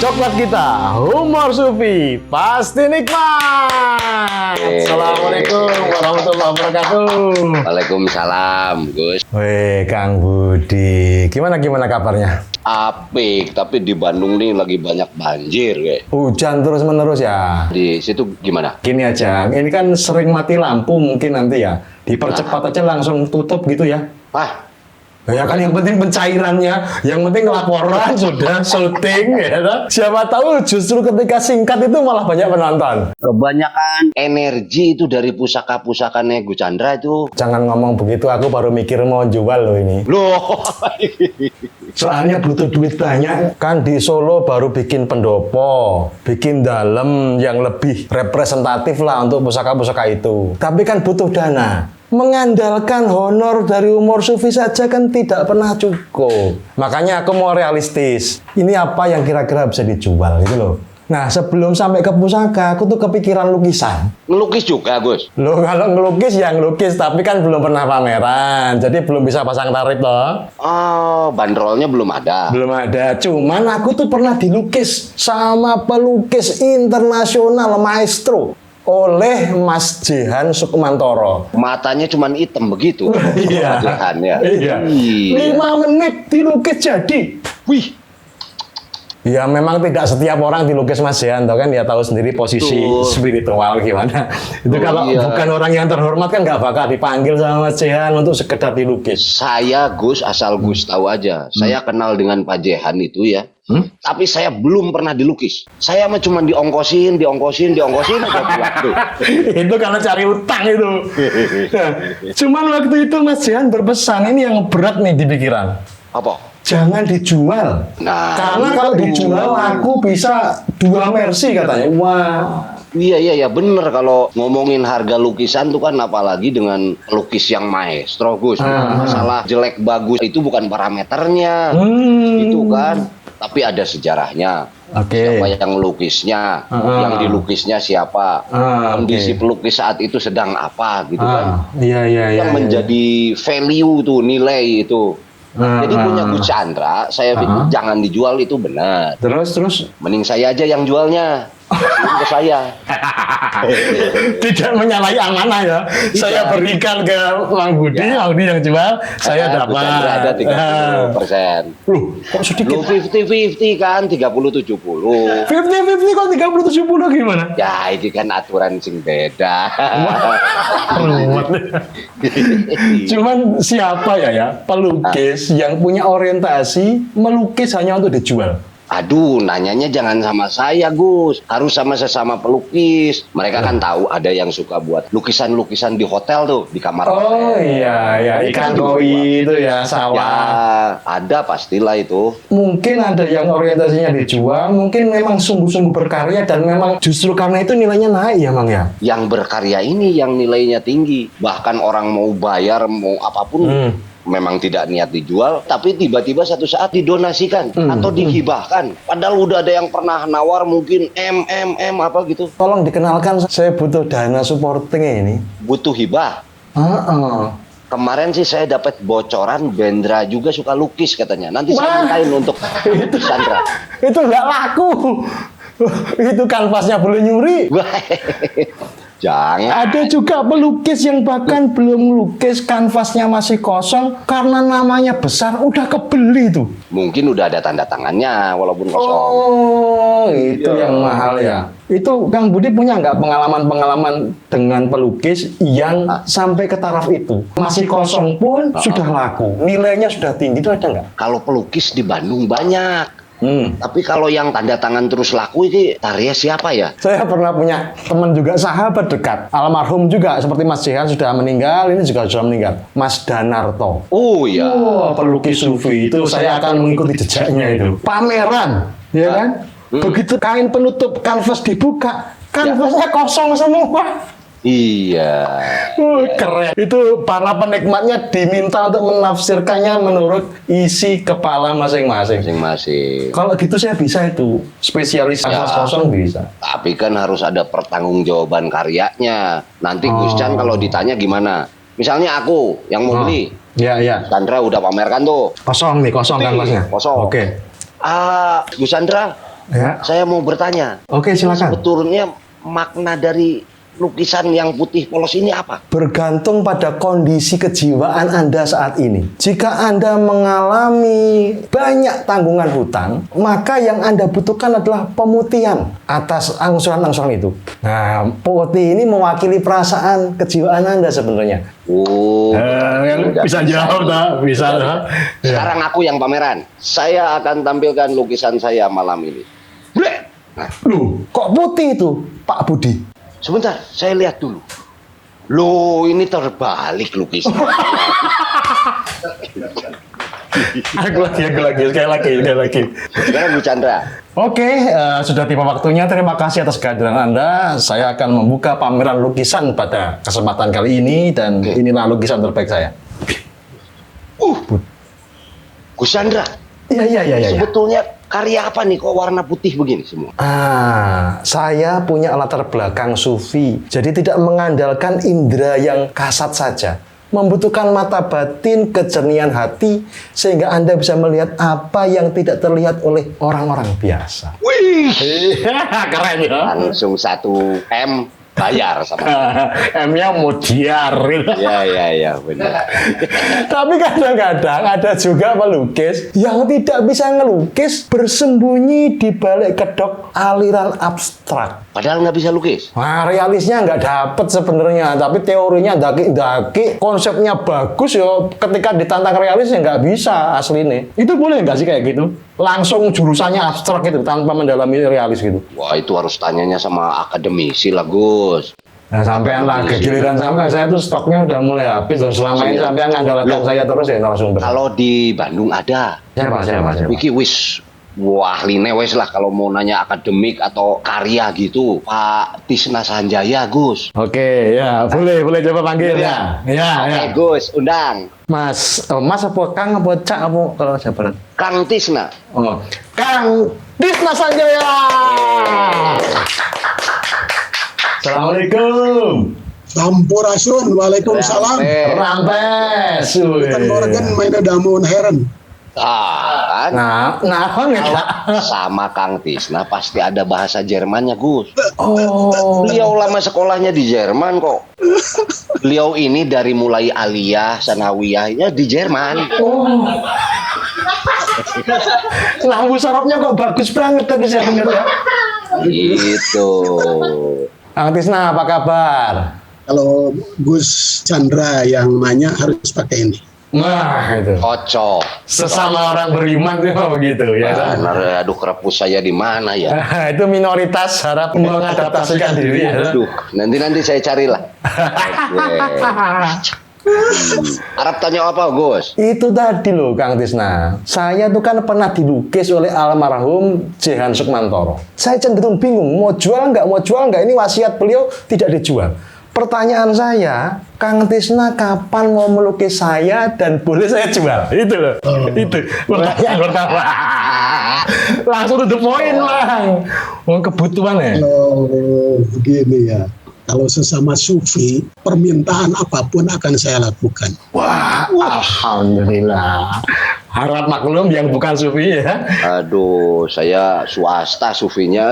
Coklat kita, humor Sufi, pasti nikmat. Assalamualaikum warahmatullahi wabarakatuh. Waalaikumsalam, Gus. Weh, Kang Budi, gimana kabarnya? Apik, tapi di Bandung nih lagi banyak banjir, kayak. Hujan terus menerus ya. Di situ gimana? Gini aja, ini kan sering mati lampu mungkin nanti ya. Dipercepat aja langsung tutup gitu ya. Ah, Ya kan yang penting pencairannya, yang penting laporan sudah syuting ya kan? Siapa tahu justru ketika singkat itu malah banyak penonton. kebanyakan energi itu dari pusaka-pusakanya Gus Chandra itu. Jangan ngomong begitu, aku baru mikir mau jual loh ini. Loh, Soalnya butuh duit banyak. Kan di Solo baru bikin pendopo, bikin dalam yang lebih representatif lah untuk pusaka-pusaka itu. Tapi kan butuh dana. Mengandalkan honor dari humor Sufi saja kan tidak pernah cukup. Makanya aku mau realistis. Ini apa yang kira-kira bisa dijual gitu loh. Nah, sebelum sampai ke pusaka, aku tuh kepikiran lukisan. ngelukis juga, Gus. Loh, kalau ngelukis ya ngelukis, tapi kan belum pernah pameran. Jadi belum bisa pasang tarif loh. Oh, bandrolnya belum ada. Belum ada. Cuman aku tuh pernah dilukis sama pelukis internasional maestro oleh Mas Jehan Sukmantoro. Matanya cuman hitam begitu. Iya. Wajahnya, ya. Iya. Iya. 5 menit dilukis jadi. Wih, Ya memang tidak setiap orang dilukis Mas Jehan, kan ya tahu sendiri posisi Betul. spiritual gimana. Itu Oh, kalau iya. bukan orang yang terhormat kan nggak bakal dipanggil sama Mas Jehan untuk sekedar dilukis. saya Gus, asal Gus tahu aja. Saya kenal dengan Pak Jehan itu ya. Tapi saya belum pernah dilukis. Saya mah cuma diongkosin aja waktu. Itu kalau cari utang itu. Nah, cuman waktu itu Mas Jehan berpesan, ini yang berat nih di pikiran. Apa? Jangan dijual. Nah, Karena itu. kalau dijual aku bisa 2 Mercy katanya. Wah. Iya bener, kalau ngomongin harga lukisan tuh kan apalagi dengan lukis yang maestro, Gus. Masalah jelek bagus itu bukan parameternya. Itu kan. Tapi ada sejarahnya. Oke. Siapa yang melukisnya, yang dilukisnya siapa, kondisi pelukis saat itu sedang apa gitu kan. Iya. Yang menjadi value tuh, nilai itu. Jadi punya Gus Chandra, saya pikir jangan dijual itu benar. Terus Mending saya aja yang jualnya. Kasihin ke saya. tidak menyalahi amanah ya. Saya berikan ke Mang Budi, Mang Budi yang jual, saya Gus dapat. Chandra ada 30%. Loh, kok sedikit? Lu 50-50 kan, 30-70. 50-50 kok 30-70 gimana? Ya, ini kan aturan sing beda. Ruwet. Cuman siapa ya pelukis yang punya orientasi melukis hanya untuk dijual? Aduh, nanyanya jangan sama saya, Gus. Harus sama sesama pelukis. Mereka kan tahu ada yang suka buat lukisan-lukisan di hotel tuh, di kamar Oh hotel. iya, ikan koi itu ya, Ya, sawah. ada pastilah itu. Mungkin ada yang orientasinya dijual, mungkin memang sungguh-sungguh berkarya dan memang justru karena itu nilainya naik ya, Mang ya. Yang berkarya ini yang nilainya tinggi. Bahkan orang mau bayar, mau apapun, memang tidak niat dijual, tapi tiba-tiba satu saat didonasikan atau dihibahkan. Padahal udah ada yang pernah nawar mungkin apa gitu. Tolong dikenalkan, saya butuh dana supportingnya ini. Butuh hibah. Heeh. Kemarin sih saya dapat bocoran Bendra juga suka lukis katanya. Nanti saya mintain untuk Sandra. Itu nggak laku. Itu kanvasnya boleh nyuri. Jangan. Ada juga pelukis yang bahkan belum lukis, kanvasnya masih kosong karena namanya besar, udah kebeli tuh. Mungkin udah ada tanda tangannya walaupun kosong. Oh, itu yang mahal ya. Itu Kang Budi punya nggak pengalaman-pengalaman dengan pelukis yang sampai ke taraf itu? Masih kosong pun sudah laku, nilainya sudah tinggi, itu ada nggak? Kalau pelukis di Bandung banyak. Tapi kalau yang tanda tangan terus laku ini Tarya siapa ya? Saya pernah punya teman juga, sahabat dekat, almarhum juga seperti Mas Jehan sudah meninggal, ini juga sudah meninggal, Mas Danarto. Oh iya. Oh, pelukis Sufi itu saya akan mengikuti jejaknya itu. Pameran, ya kan? Begitu kain penutup kanvas dibuka, kanvasnya kosong semua. Iya. Keren. Itu para penikmatnya diminta untuk menafsirkannya menurut isi kepala masing-masing. Masing-masing. Kalau gitu saya bisa itu, spesialis kanvas kosong bisa. Tapi kan harus ada pertanggungjawaban karyanya. Nanti Gus Chan kalau ditanya gimana? Misalnya aku yang mau beli, Iya. Chandra udah pamerkan tuh. Kosong nih, kosong kanvasnya. Kosong. Oke. Gus Chandra, Ya. Saya mau bertanya. Oke, silakan. Sebetulnya makna dari lukisan yang putih polos ini apa? Bergantung pada kondisi kejiwaan Anda saat ini. Jika Anda mengalami banyak tanggungan hutang, maka yang Anda butuhkan adalah pemutihan atas angsuran-angsuran itu. Nah, putih ini mewakili perasaan kejiwaan Anda sebenarnya. Oh, Bisa jawab, tak? Bisa. sekarang aku yang pameran. Saya akan tampilkan lukisan saya malam ini. Bleh! Nah, Loh, kok putih itu, Pak Budi? sebentar, saya lihat dulu. Loh, ini terbalik lukisan. Aku lagi, sekali lagi. Sekarang Bu Chandra. Oke, sudah tiba waktunya. Terima kasih atas kehadiran Anda. Saya akan membuka pameran lukisan pada kesempatan kali ini dan inilah lukisan terbaik saya. Gus Chandra. Iya. Sebetulnya karya apa nih kok warna putih begini semua? Saya punya latar belakang sufi. Jadi tidak mengandalkan indera yang kasat saja. Membutuhkan mata batin, kejernihan hati, sehingga Anda bisa melihat apa yang tidak terlihat oleh orang-orang biasa. Wih, Keren ya. langsung 1 M bayar sama. M-nya mutiar. Ya, benar. Tapi kadang-kadang ada juga pelukis yang tidak bisa ngelukis bersembunyi di balik kedok aliran abstrak. Padahal nggak bisa lukis. Nah, realisnya nggak dapet sebenarnya, tapi teorinya daki-daki, konsepnya bagus ya. Ketika ditantang realisnya nggak bisa aslinya. Itu boleh nggak sih kayak gitu? Langsung jurusannya abstrak gitu tanpa mendalami realis gitu. Wah, itu harus tanyanya sama akademisi lah, Gus. Nah, sampean lah giliran sampai saya tuh stoknya udah mulai habis dan selama ini sampean ngandalkan saya terus ya narasumber. Kalau di Bandung ada. Siapa? Wiki wis. Wah, ahline wes lah kalau mau nanya akademik atau karya gitu. Pak Tisna Sanjaya, Gus. Oke, ya boleh coba panggil ya. Oke, Gus, undang. Mas apa Kang apa Cak apa kalau siapa? Kang Tisna. Oh, Kang Tisna Sanjaya. Assalamualaikum. Sampurasun, waalaikumsalam. Rampes. Kan morgen main damun heren. Kan? Nah, Sama Kang Tisna pasti ada bahasa Jermannya, Gus. Oh. Beliau lama sekolahnya di Jerman kok. Beliau ini dari mulai aliyah, sanawiyahnya di Jerman. Lampu sorobnya kok bagus banget tadi saya dengar ya. Gitu. Kang Tisna, apa kabar? Kalau Gus Chandra yang nanya harus pakai ini. Nah, itu. Kocok. Sesama orang beriman tuh begitu ya. Benar, aduh kerapus saya di mana ya? Itu minoritas harap mengadaptasikan diri ya. Aduh, nanti saya carilah. Arab tanya apa, Gus? Itu tadi loh Kang Tisna. Saya tuh kan pernah dilukis oleh almarhum Jehan Sukmantoro. Saya cenderung bingung mau jual nggak, ini wasiat beliau tidak dijual. Pertanyaan saya, Kang Tisna kapan mau melukis saya dan boleh saya jual? Itu loh. Itu. Pertanyaan pertama. Langsung to the point, Bang. Mau kebutuhan ya? Kalau begini ya, kalau sesama sufi, permintaan apapun akan saya lakukan. Wah, alhamdulillah. Harap maklum yang bukan sufi ya. Aduh, saya swasta sufinya.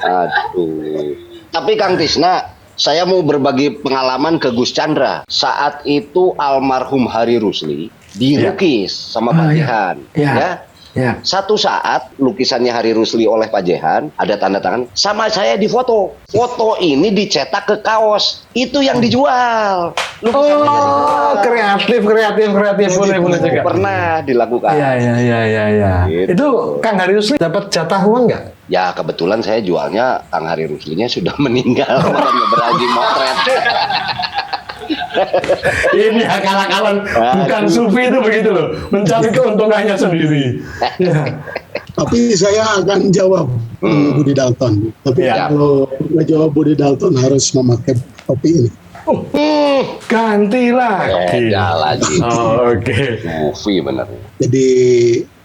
Aduh. Tapi Kang Tisna, saya mau berbagi pengalaman ke Gus Chandra. Saat itu almarhum Hari Rusli dilukis sama Pak Jehan. Ya. Satu saat lukisannya Hari Rusli oleh Pak Jehan ada tanda tangan sama saya di foto. Foto ini dicetak ke kaos. Itu yang dijual. Kreatif boleh juga. Pernah dilakukan. Iya. Gitu. Itu Kang Hari Rusli dapat jatah uang nggak? Ya kebetulan saya jualnya Kang Hari Ruslinya sudah meninggal makanya berani motret. Ini akal-akalan bukan sufi itu begitu loh, mencari keuntungannya sendiri. Ya. Tapi saya akan jawab Budi Dalton. Tapi kalau ngejawab Budi Dalton harus memakai topi ini. Ganti lagi. Lagi. Oke. Sufi bener. Jadi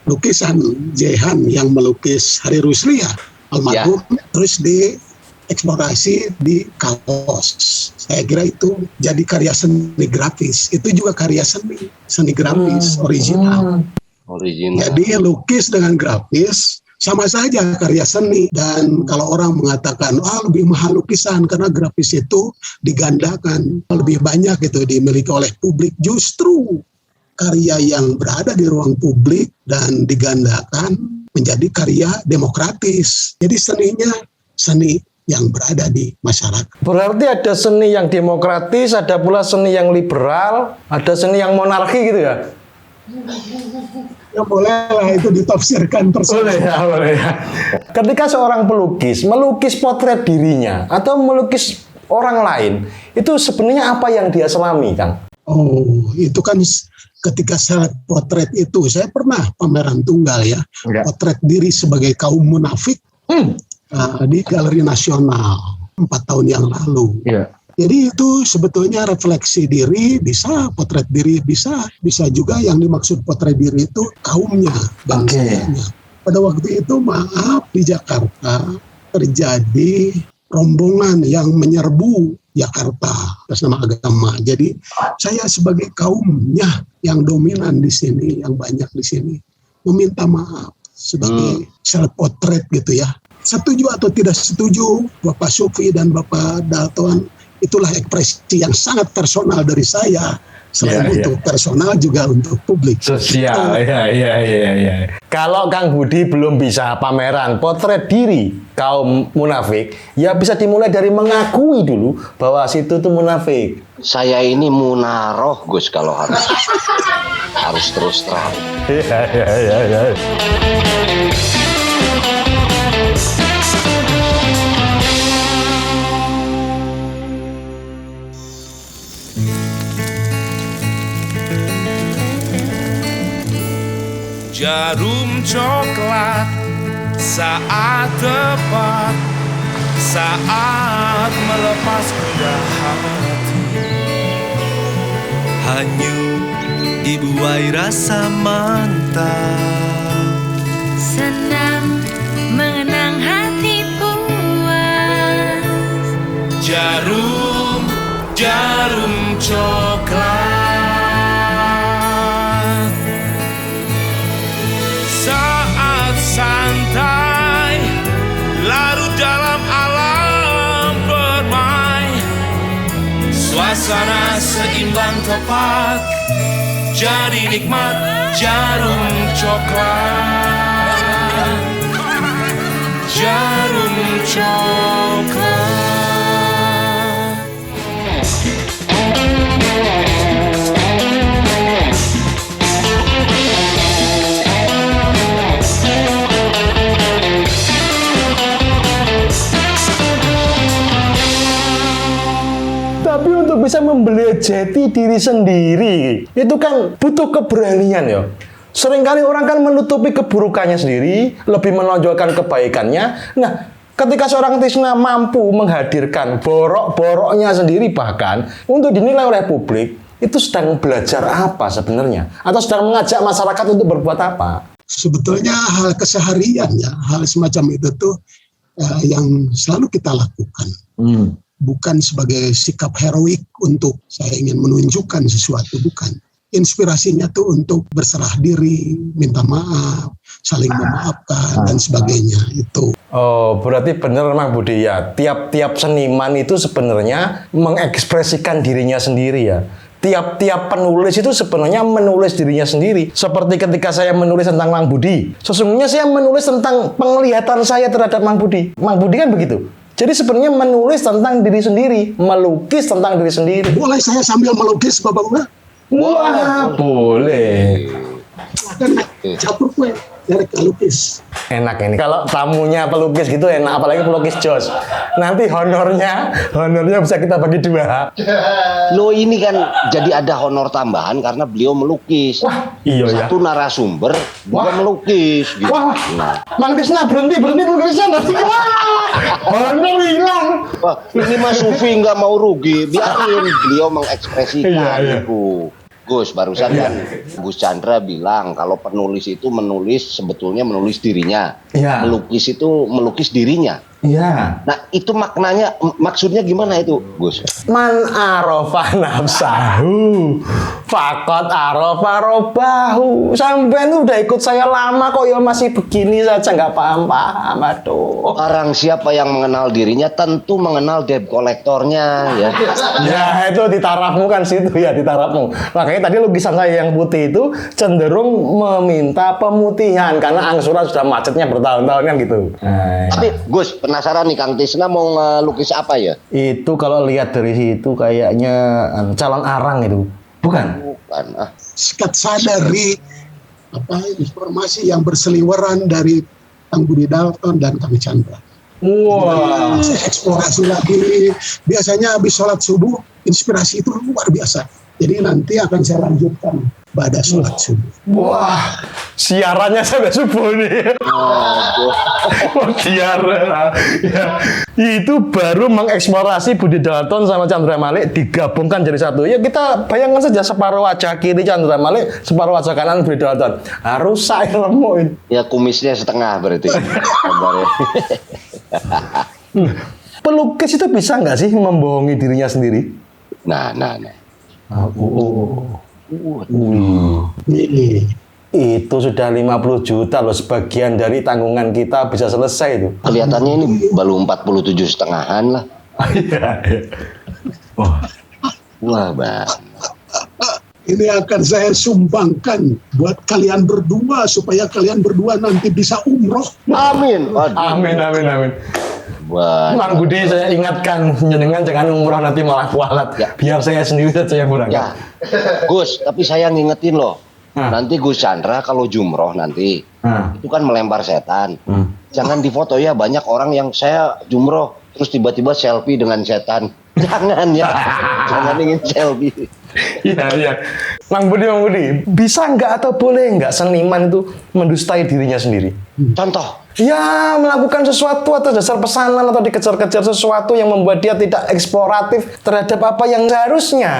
lukisan Jehan yang melukis Hari Rusli ya, almarhum, terus dieksplorasi di kaos. Saya kira itu jadi karya seni grafis. Itu juga karya seni grafis original. Original. Jadi lukis dengan grafis, sama saja karya seni. Dan kalau orang mengatakan lebih mahal lukisan karena grafis itu digandakan, lebih banyak itu dimiliki oleh publik, justru karya yang berada di ruang publik dan digandakan menjadi karya demokratis. Jadi seninya seni yang berada di masyarakat. Berarti ada seni yang demokratis, ada pula seni yang liberal, ada seni yang monarki gitu ya? Ya bolehlah itu ditafsirkan Boleh ya. Ketika seorang pelukis melukis potret dirinya atau melukis orang lain, itu sebenarnya apa yang dia selami, Kang? Oh, itu kan ketika saya potret itu, saya pernah pameran tunggal ya. Potret diri sebagai kaum munafik di Galeri Nasional 4 tahun yang lalu. Jadi itu sebetulnya refleksi diri, bisa potret diri, bisa juga yang dimaksud potret diri itu kaumnya, bangsanya. Pada waktu itu maaf di Jakarta terjadi rombongan yang menyerbu Jakarta atas nama agama. Jadi saya sebagai kaumnya yang dominan di sini, yang banyak di sini, meminta maaf sebagai self portrait gitu ya. Setuju atau tidak setuju, Bapak Sufi dan Bapak Dalton, itulah ekspresi yang sangat personal dari saya. Selain untuk personal juga untuk publik. Sosial, ya. Kalau Kang Budi belum bisa pameran potret diri kaum munafik, ya bisa dimulai dari mengakui dulu bahwa situ tuh munafik. Saya ini munaroh, Gus, kalau harus terus terang. Iya. Jarum coklat saat tepat, saat melepas gundah hati. Hanyut dibuai rasa mantap, senang mengenang hati puas. Jarum coklat saat santai larut dalam alam permai. Suasana seimbang tepat, jadi nikmat jarum coklat. Jarum coklat. Tapi untuk bisa membelajari diri sendiri, itu kan butuh keberanian ya. Seringkali orang kan menutupi keburukannya sendiri, lebih menonjolkan kebaikannya. Nah, ketika seorang Tisna mampu menghadirkan borok-boroknya sendiri bahkan untuk dinilai oleh publik, itu sedang belajar apa sebenarnya? Atau sedang mengajak masyarakat untuk berbuat apa? Sebetulnya hal keseharian ya, hal semacam itu tuh yang selalu kita lakukan. Bukan sebagai sikap heroik untuk saya ingin menunjukkan sesuatu, bukan. Inspirasinya tuh untuk berserah diri, minta maaf, saling memaafkan dan sebagainya itu. Oh, berarti benar Mang Budi ya. Tiap-tiap seniman itu sebenarnya mengekspresikan dirinya sendiri ya. Tiap-tiap penulis itu sebenarnya menulis dirinya sendiri. Seperti ketika saya menulis tentang Mang Budi, sesungguhnya saya menulis tentang penglihatan saya terhadap Mang Budi. Mang Budi kan begitu. Jadi sebenarnya menulis tentang diri sendiri, melukis tentang diri sendiri. Boleh saya sambil melukis, Bapak-Bapak? Wah, boleh. Kan campur kue dari lukis. Enak ini. Kalau tamunya pelukis gitu enak, apalagi pelukis jos. Nanti honornya bisa kita bagi 2. Lo ini kan jadi ada honor tambahan karena beliau melukis. Iya ya. Satu narasumber juga melukis gitu. Wah, Mang Tisna berhenti melukisnya nanti. Honor hilang. Wah, ini Mas Sufi nggak mau rugi, biarin beliau mengekspresikan itu. Gus, barusan kan Gus Chandra bilang kalau penulis itu sebetulnya menulis dirinya, melukis itu melukis dirinya. Iya. Nah itu maksudnya gimana itu, Gus? Man arofa nafsahu Fakot arofarobahu. Sampean udah ikut saya lama kok ya masih begini saja nggak paham-paham. Aduh. Orang siapa yang mengenal dirinya tentu mengenal debt kolektornya ya. Ya itu di tarafmu kan situ ya, di tarafmu. Makanya tadi lukisan saya yang putih itu cenderung meminta pemutihan karena angsuran sudah macetnya bertahun-tahun kan gitu. Nah, Tapi Gus, penasaran nih Kang Tisna mau ngelukis apa ya? itu kalau lihat dari situ kayaknya calon arang itu. Bukan? Bukan. sketsa dari informasi yang berseliweran dari Kang Budi Dalton dan Kang Chandra. Wah. Saya eksplorasi lagi. Biasanya habis sholat subuh, inspirasi itu luar biasa. Jadi nanti akan saya lanjutkan pada sholat subuh. Wah, siarannya sampai subuh nih. Siaran. Ya. Itu baru mengeksplorasi Budi Dalton sama Chandra Malik digabungkan jadi satu. Ya kita bayangkan saja separuh wajah kiri Chandra Malik, separuh wajah kanan Budi Dalton. Harus saya remuin. Ya kumisnya setengah berarti. Pelukis itu bisa nggak sih membohongi dirinya sendiri? Nah. Ini Itu sudah 50 juta loh, sebagian dari tanggungan kita bisa selesai itu. Kelihatannya ini baru 47,5-an lah. Wah, Bang. ini akan saya sumbangkan buat kalian berdua supaya kalian berdua nanti bisa umroh. Amin. Waduh. Amin. Wah. Mang Budi, saya ingatkan jenengan jangan umroh nanti malah kualat. Ya. Biar saya sendiri saja yang berangkat. Ya. Gus, tapi saya ngingetin loh. Nanti Gus Chandra kalau jumroh nanti itu kan melempar setan. Jangan difoto ya, banyak orang yang saya jumroh terus tiba-tiba selfie dengan setan. Jangan ya. Jangan ingin selfie. Iya. Mang Budi, bisa nggak atau boleh nggak seniman itu mendustai dirinya sendiri? Contoh. Ya, melakukan sesuatu atas dasar pesanan atau dikejar-kejar sesuatu yang membuat dia tidak eksploratif terhadap apa yang seharusnya.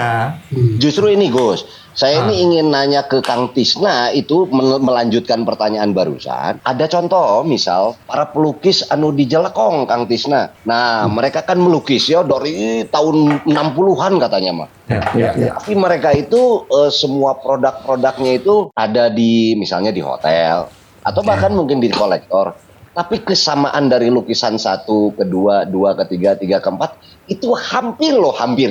Justru ini Gus, saya ini ingin nanya ke Kang Tisna itu melanjutkan pertanyaan barusan. Ada contoh misal para pelukis anu di Jelekong Kang Tisna. Nah, mereka kan melukis ya dari tahun 60-an katanya mah. Ya. Tapi mereka itu semua produk-produknya itu ada di misalnya di hotel atau bahkan mungkin di kolektor. Tapi kesamaan dari lukisan 1, kedua, 2, ketiga, 3, keempat itu hampir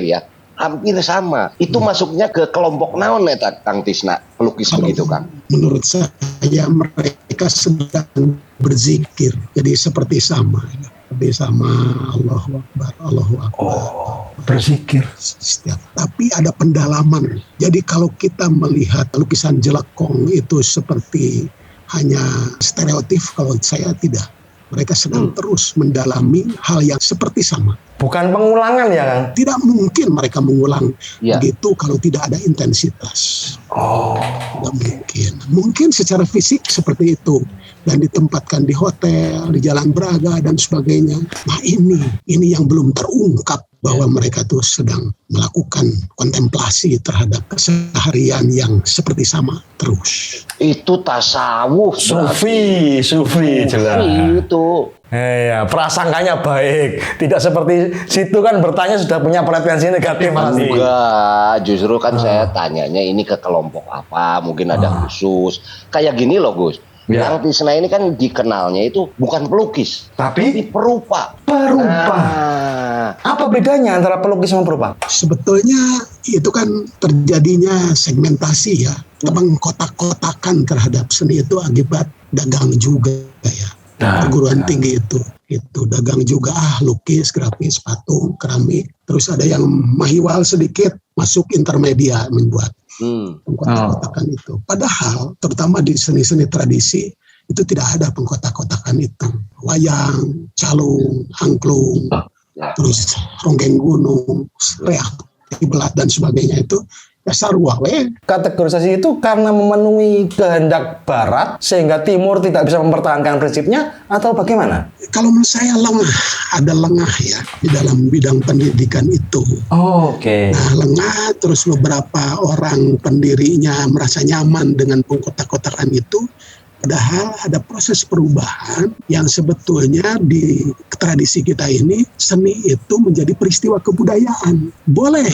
ya. Hampir sama. Itu masuknya ke kelompok naon ya Kang Tisna, pelukis begitu Kang? Menurut saya mereka sedang berzikir. Jadi seperti sama. Seperti sama Allahu Akbar. Berzikir. Tapi ada pendalaman. Jadi kalau kita melihat lukisan Jelekong itu seperti hanya stereotip, kalau saya tidak. Mereka sedang terus mendalami hal yang seperti sama. Bukan pengulangan ya, Kang? Tidak mungkin mereka mengulang begitu kalau tidak ada intensitas. Tidak mungkin. Mungkin secara fisik seperti itu dan ditempatkan di hotel, di Jalan Braga dan sebagainya. Nah ini yang belum terungkap bahwa mereka tuh sedang melakukan kontemplasi terhadap keseharian yang seperti sama terus. Itu tasawuf. Sufi jelas. Itu. Ya, prasangkanya baik. Tidak seperti situ kan bertanya sudah punya pretensi negatif pasti. Enggak, justru kan saya tanyanya ini ke kelompok apa, mungkin ada khusus. Kayak gini loh Gus. Kang Tisna ini kan dikenalnya itu bukan pelukis, tapi perupa. Apa bedanya antara pelukis sama perupa? Sebetulnya itu kan terjadinya segmentasi ya, pengkotak-kotakan terhadap seni itu akibat dagang juga ya. Perguruan tinggi itu dagang juga, lukis, grafis, patung, keramik. Terus ada yang mahiwal sedikit masuk intermedia membuat pengkotak-kotakan itu. Padahal terutama di seni-seni tradisi itu tidak ada pengkotak-kotakan itu. Wayang, calung, angklung, terus ronggeng gunung, reak, belat dan sebagainya itu dasar wawe. Kategorisasi itu karena memenuhi kehendak Barat sehingga Timur tidak bisa mempertahankan prinsipnya atau bagaimana? Kalau menurut saya ada lengah ya di dalam bidang pendidikan itu. Oke. Nah, lengah, terus beberapa orang pendirinya merasa nyaman dengan pengkotak-kotakan itu. Padahal ada proses perubahan yang sebetulnya di tradisi kita ini seni itu menjadi peristiwa kebudayaan. Boleh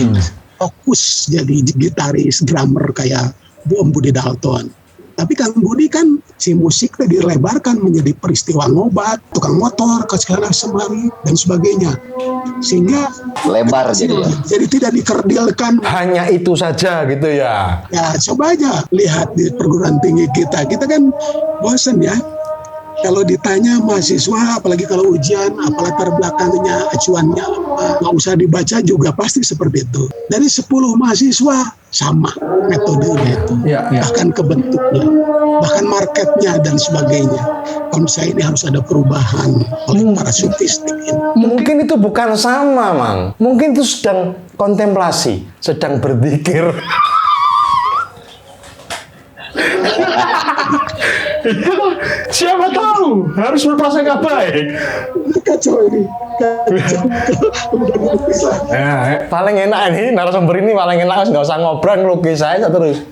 fokus jadi gitaris, drummer kayak Om Budi Dalton. Tapi Kang Budi kan si musik tadi dilebarkan menjadi peristiwa ngobat, tukang motor, kesana semari dan sebagainya. Sehingga Lebar jadi ya. Jadi tidak dikerdilkan. Hanya itu saja gitu ya. Ya coba aja lihat di perguruan tinggi kita kan bosen ya. Kalau ditanya mahasiswa, apalagi kalau ujian, apa latar belakangnya, acuannya apa, nggak usah dibaca juga pasti seperti itu. Dari 10 mahasiswa sama metodenya itu, bahkan kebentuknya, bahkan marketnya dan sebagainya. Kalau saya ini harus ada perubahan oleh para sofistik ini. Mungkin itu bukan sama, Mang. Mungkin itu sedang kontemplasi, sedang berzikir. Siapa tahu harus berprasangka baik. Kacau ini. Paling enak ini narasumber ini paling enak, nggak usah ngobrol, ngelukis saya terus.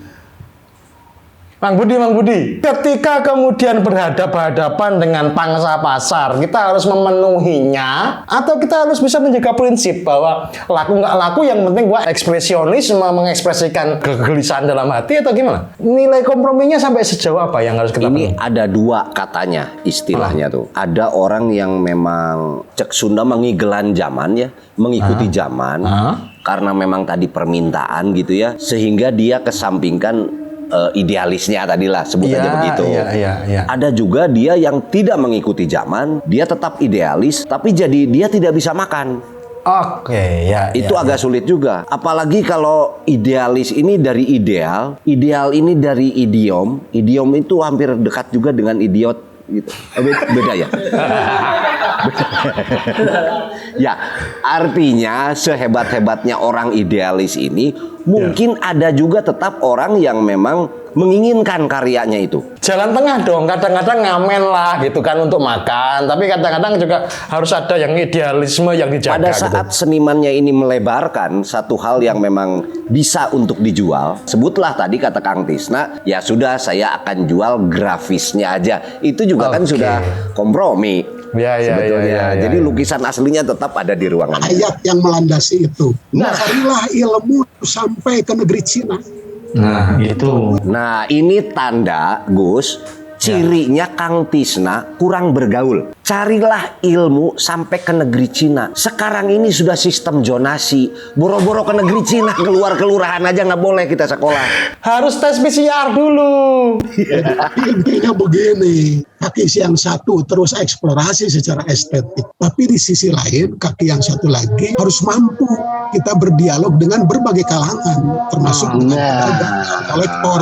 Mang Budi, ketika kemudian berhadapan dengan pangsa pasar, kita harus memenuhinya atau kita harus bisa menjaga prinsip bahwa laku nggak laku yang penting gua ekspresionis, mengekspresikan kegelisahan dalam hati atau gimana? Nilai komprominya sampai sejauh apa yang harus kita Ini penuhi? ada dua katanya istilahnya tuh. Ada orang yang memang cek Sunda mengigelan zaman ya, mengikuti zaman karena memang tadi permintaan gitu ya, sehingga dia kesampingkan idealisnya tadilah sebut aja begitu. Iya. Ada juga dia yang tidak mengikuti zaman, dia tetap idealis, tapi jadi dia tidak bisa makan. Oke, ya. Itu agak sulit juga. Apalagi kalau idealis ini dari ideal ini dari idiom. Idiom itu hampir dekat juga dengan idiot gitu. Beda ya? Ya, artinya sehebat-hebatnya orang idealis ini, mungkin ada juga tetap orang yang memang menginginkan karyanya itu. Jalan tengah dong, kadang-kadang ngamen lah gitu kan untuk makan, tapi kadang-kadang juga harus ada yang idealisme yang dijaga. Pada saat senimannya ini melebarkan satu hal yang memang bisa untuk dijual, sebutlah tadi kata Kang Tisna, ya sudah saya akan jual grafisnya aja. Itu juga kan sudah kompromi. Sebetulnya. Jadi lukisan aslinya tetap ada di ruangan. Ayat yang melandasi itu. Carilah ilmu sampai ke negeri Cina. Nah, itu. Nah, ini tanda, Gus, cirinya Kang Tisna kurang bergaul. Carilah ilmu sampai ke negeri Cina. Sekarang ini sudah sistem zonasi. Boro-boro ke negeri Cina, keluar kelurahan aja nggak boleh kita sekolah. Harus tes PCR dulu. Intinya begini, kaki yang satu terus eksplorasi secara estetik. Tapi di sisi lain, kaki yang satu lagi harus mampu kita berdialog dengan berbagai kalangan, termasuk dengan kolektor,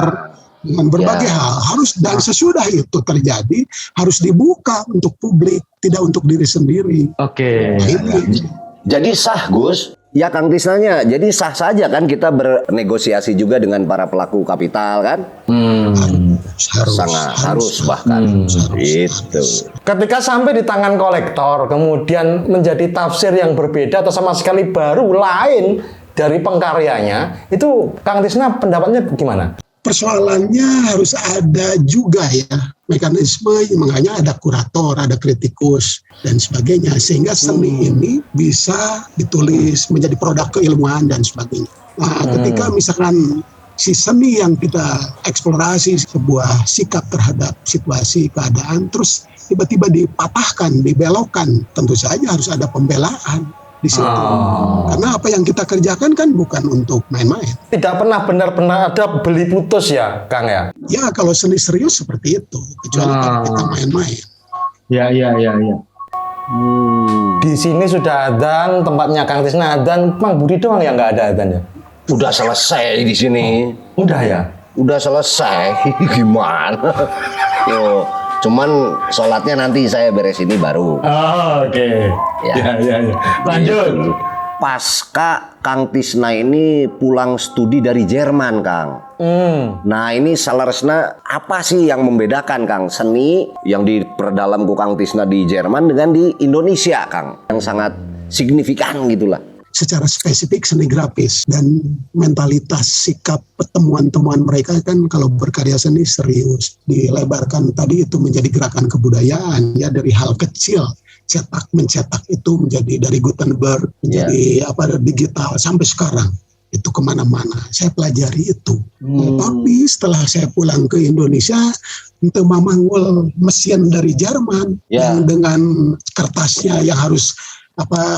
dengan berbagai hal. Harus, dan sesudah itu terjadi, harus dibuka untuk publik, tidak untuk diri sendiri. Oke. Nah, ini. Jadi sah, Gus. Ya Kang Tisnanya, jadi sah saja kan kita bernegosiasi juga dengan para pelaku kapital kan? Harus bahkan itu. Ketika sampai di tangan kolektor, kemudian menjadi tafsir yang berbeda atau sama sekali baru lain dari pengkaryanya, itu Kang Tisna pendapatnya gimana? Persoalannya harus ada juga ya mekanisme, makanya ada kurator, ada kritikus dan sebagainya, sehingga seni ini bisa ditulis menjadi produk keilmuan dan sebagainya. Nah, ketika misalkan si seni yang kita eksplorasi sebuah sikap terhadap situasi keadaan, terus tiba-tiba dipatahkan, dibelokkan, tentu saja harus ada pembelaan di situ. Karena apa yang kita kerjakan kan bukan untuk main-main. Tidak pernah benar-benar ada beli putus ya, Kang ya? Ya kalau seni serius seperti itu, kecuali kalau kita main-main. Ya. Di sini sudah adzan, tempatnya Kang Tisna adzan, Mang Budi doang yang nggak ada adzannya. Udah selesai di sini. Udah ya? Udah selesai. Gimana? Yo. Cuman sholatnya nanti saya beres ini baru. Oke. Ya. Lanjut. Pasca Kang Tisna ini pulang studi dari Jerman, Kang. Nah ini salaresna apa sih yang membedakan Kang seni yang diperdalam ku Kang Tisna di Jerman dengan di Indonesia, Kang? Yang sangat signifikan gitulah. Secara spesifik seni grafis dan mentalitas sikap temuan-temuan mereka kan kalau berkarya seni serius dilebarkan tadi itu menjadi gerakan kebudayaan ya, dari hal kecil mencetak itu menjadi dari Gutenberg menjadi digital sampai sekarang itu kemana-mana. Saya pelajari itu. Tapi setelah saya pulang ke Indonesia, untuk memanggul mesin dari Jerman yang dengan kertasnya yang harus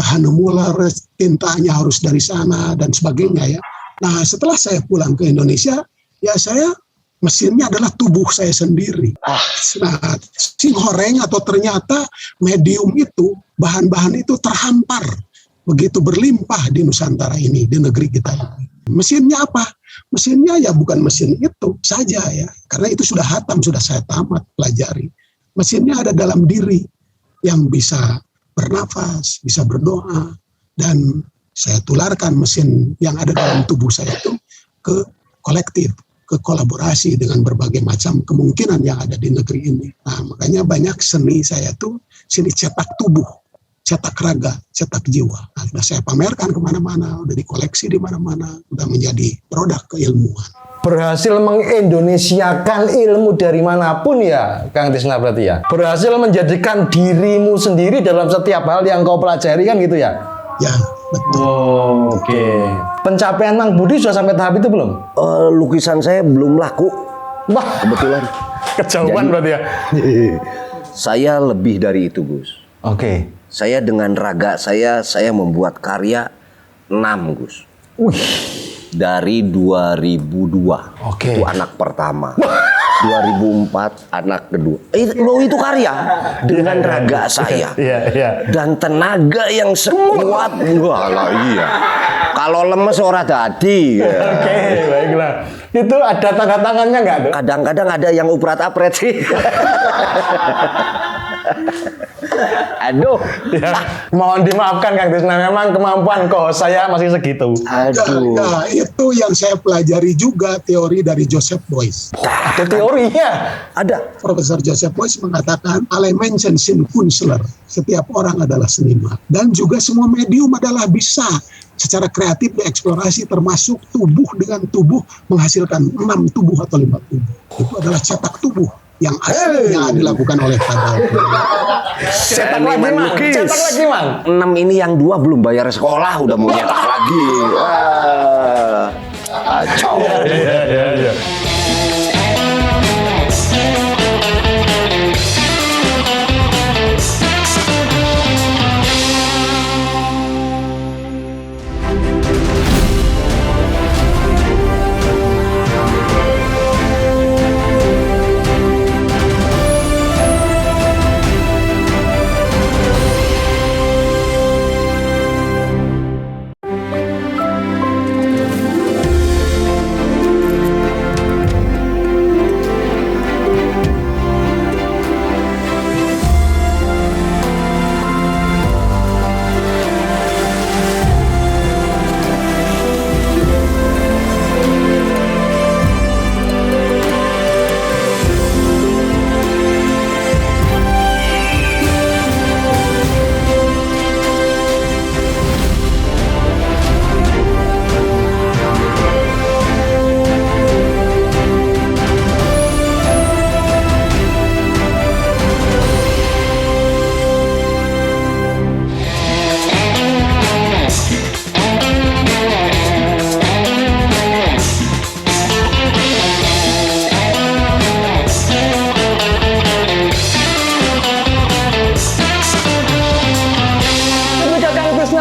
Hanemuller, tintanya harus dari sana dan sebagainya ya. Nah setelah saya pulang ke Indonesia, ya saya mesinnya adalah tubuh saya sendiri. Nah, singhoreng atau ternyata medium itu, bahan-bahan itu terhampar begitu berlimpah di Nusantara ini, di negeri kita ini. Mesinnya apa? Mesinnya ya bukan mesin itu saja ya, karena itu sudah hatam, sudah saya tamat pelajari. Mesinnya ada dalam diri yang bisa bernafas, bisa berdoa, dan saya tularkan mesin yang ada dalam tubuh saya itu ke kolektif, ke kolaborasi dengan berbagai macam kemungkinan yang ada di negeri ini. Nah, makanya banyak seni saya tuh seni cetak tubuh, cetak raga, cetak jiwa. Nah, sudah saya pamerkan kemana-mana, udah dikoleksi di mana-mana, udah menjadi produk keilmuan. Berhasil mengindonesiakan ilmu dari manapun ya, Kang Tisna berarti ya. Berhasil menjadikan dirimu sendiri dalam setiap hal yang kau pelajari kan gitu ya? Ya, betul. Oke. Pencapaian Mang Budi sudah sampai tahap itu belum? Lukisan saya belum laku. Wah, Kebetulan. kejauhan berarti ya. Saya lebih dari itu, Gus. Oke. Saya dengan raga saya membuat karya 6, Gus. Wih. Dari 2002. Oke. Itu anak pertama. 2004 anak kedua. Itu karya dengan raga saya. Iya. Dan tenaga yang sekuat. Wah lah iya. Kalau lemes ora dadi. Oke, baiklah. Itu ada tanda tangannya nggak tuh? Kadang-kadang ada yang uprat-apret sih. Aduh. Ya, mohon dimaafkan Kang Tisna, memang kemampuan kok saya masih segitu. Aduh. Nah, itu yang saya pelajari juga teori dari Joseph Beuys. Ada teorinya. Ada. Profesor Joseph Beuys mengatakan, alle Menschen sind Künstler. Setiap orang adalah seniman. Dan juga semua medium adalah bisa secara kreatif dieksplorasi, termasuk tubuh dengan tubuh menghasilkan 6 tubuh atau 5 tubuh. Itu adalah cetak tubuh yang aslinya dilakukan oleh Padahal. Cetak lagi, Mang. Cetak lagi, Mang. 6 ini yang 2 belum bayar sekolah udah mau nyetak lagi. Kacau. Iya.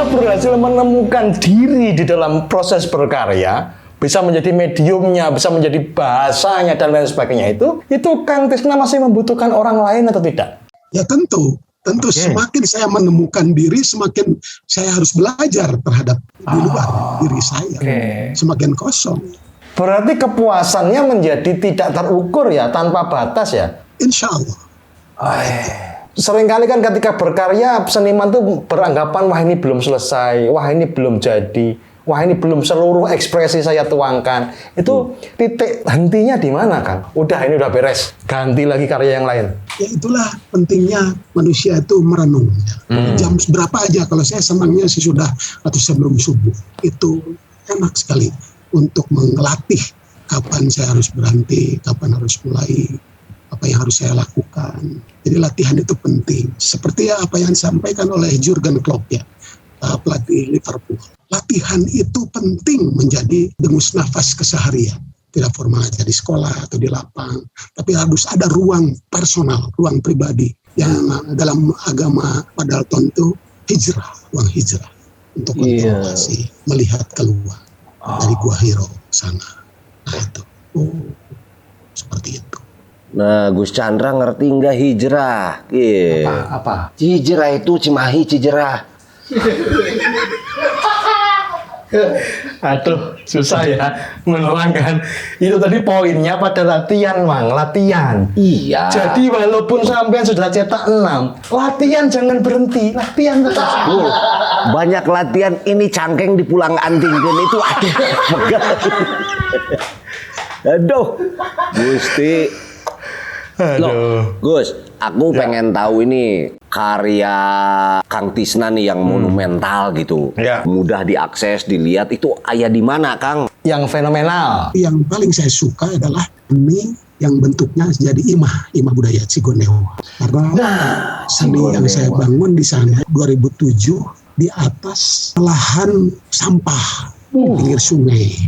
Berhasil menemukan diri di dalam proses berkarya, bisa menjadi mediumnya, bisa menjadi bahasanya dan lain sebagainya, itu Kang Tisna masih membutuhkan orang lain atau tidak? Ya tentu semakin saya menemukan diri, semakin saya harus belajar terhadap di luar diri saya. Semakin kosong. Berarti kepuasannya menjadi tidak terukur ya, tanpa batas ya? Insya Allah. Seringkali kan ketika berkarya, seniman tuh beranggapan, wah ini belum selesai, wah ini belum jadi, wah ini belum seluruh ekspresi saya tuangkan. Itu titik hentinya di mana, Kang? Ini udah beres, ganti lagi karya yang lain. Ya itulah pentingnya manusia itu merenung. Jam berapa aja, kalau saya senangnya sesudah atau sebelum subuh. Itu enak sekali untuk melatih kapan saya harus berhenti, kapan harus mulai, apa yang harus saya lakukan. Jadi latihan itu penting. Seperti apa yang disampaikan oleh Jurgen Klopp ya. pelatih Liverpool. Latihan itu penting menjadi dengus nafas keseharian. Tidak formal aja di sekolah atau di lapang, tapi harus ada ruang personal, ruang pribadi yang dalam agama Padalton itu hijrah, ruang hijrah untuk kontemplasi, melihat keluar dari Gua Hiro sana. Nah itu, seperti itu. Nah, Gus Chandra ngerti nggak hijrah? Apa? Hijrah itu Cimahi Cijerah. Aduh, susah ya menerangkan. Itu tadi poinnya pada latihan, Mang. Latihan. Iya. Jadi walaupun sampean sudah cetak 6, latihan jangan berhenti. Latihan tetap. Banyak latihan ini cangkeng di pulang antingkeun itu ada. Aduh, Gusti. Loh, Gus, aku pengen tahu ini karya Kang Tisna nih yang monumental gitu. Ya. Mudah diakses, dilihat itu aya di mana, Kang? Yang fenomenal. Yang paling saya suka adalah seni yang bentuknya jadi imah budaya Cigondewa. Karena seni yang saya bangun di sana 2007 di atas lahan sampah pinggir sungai.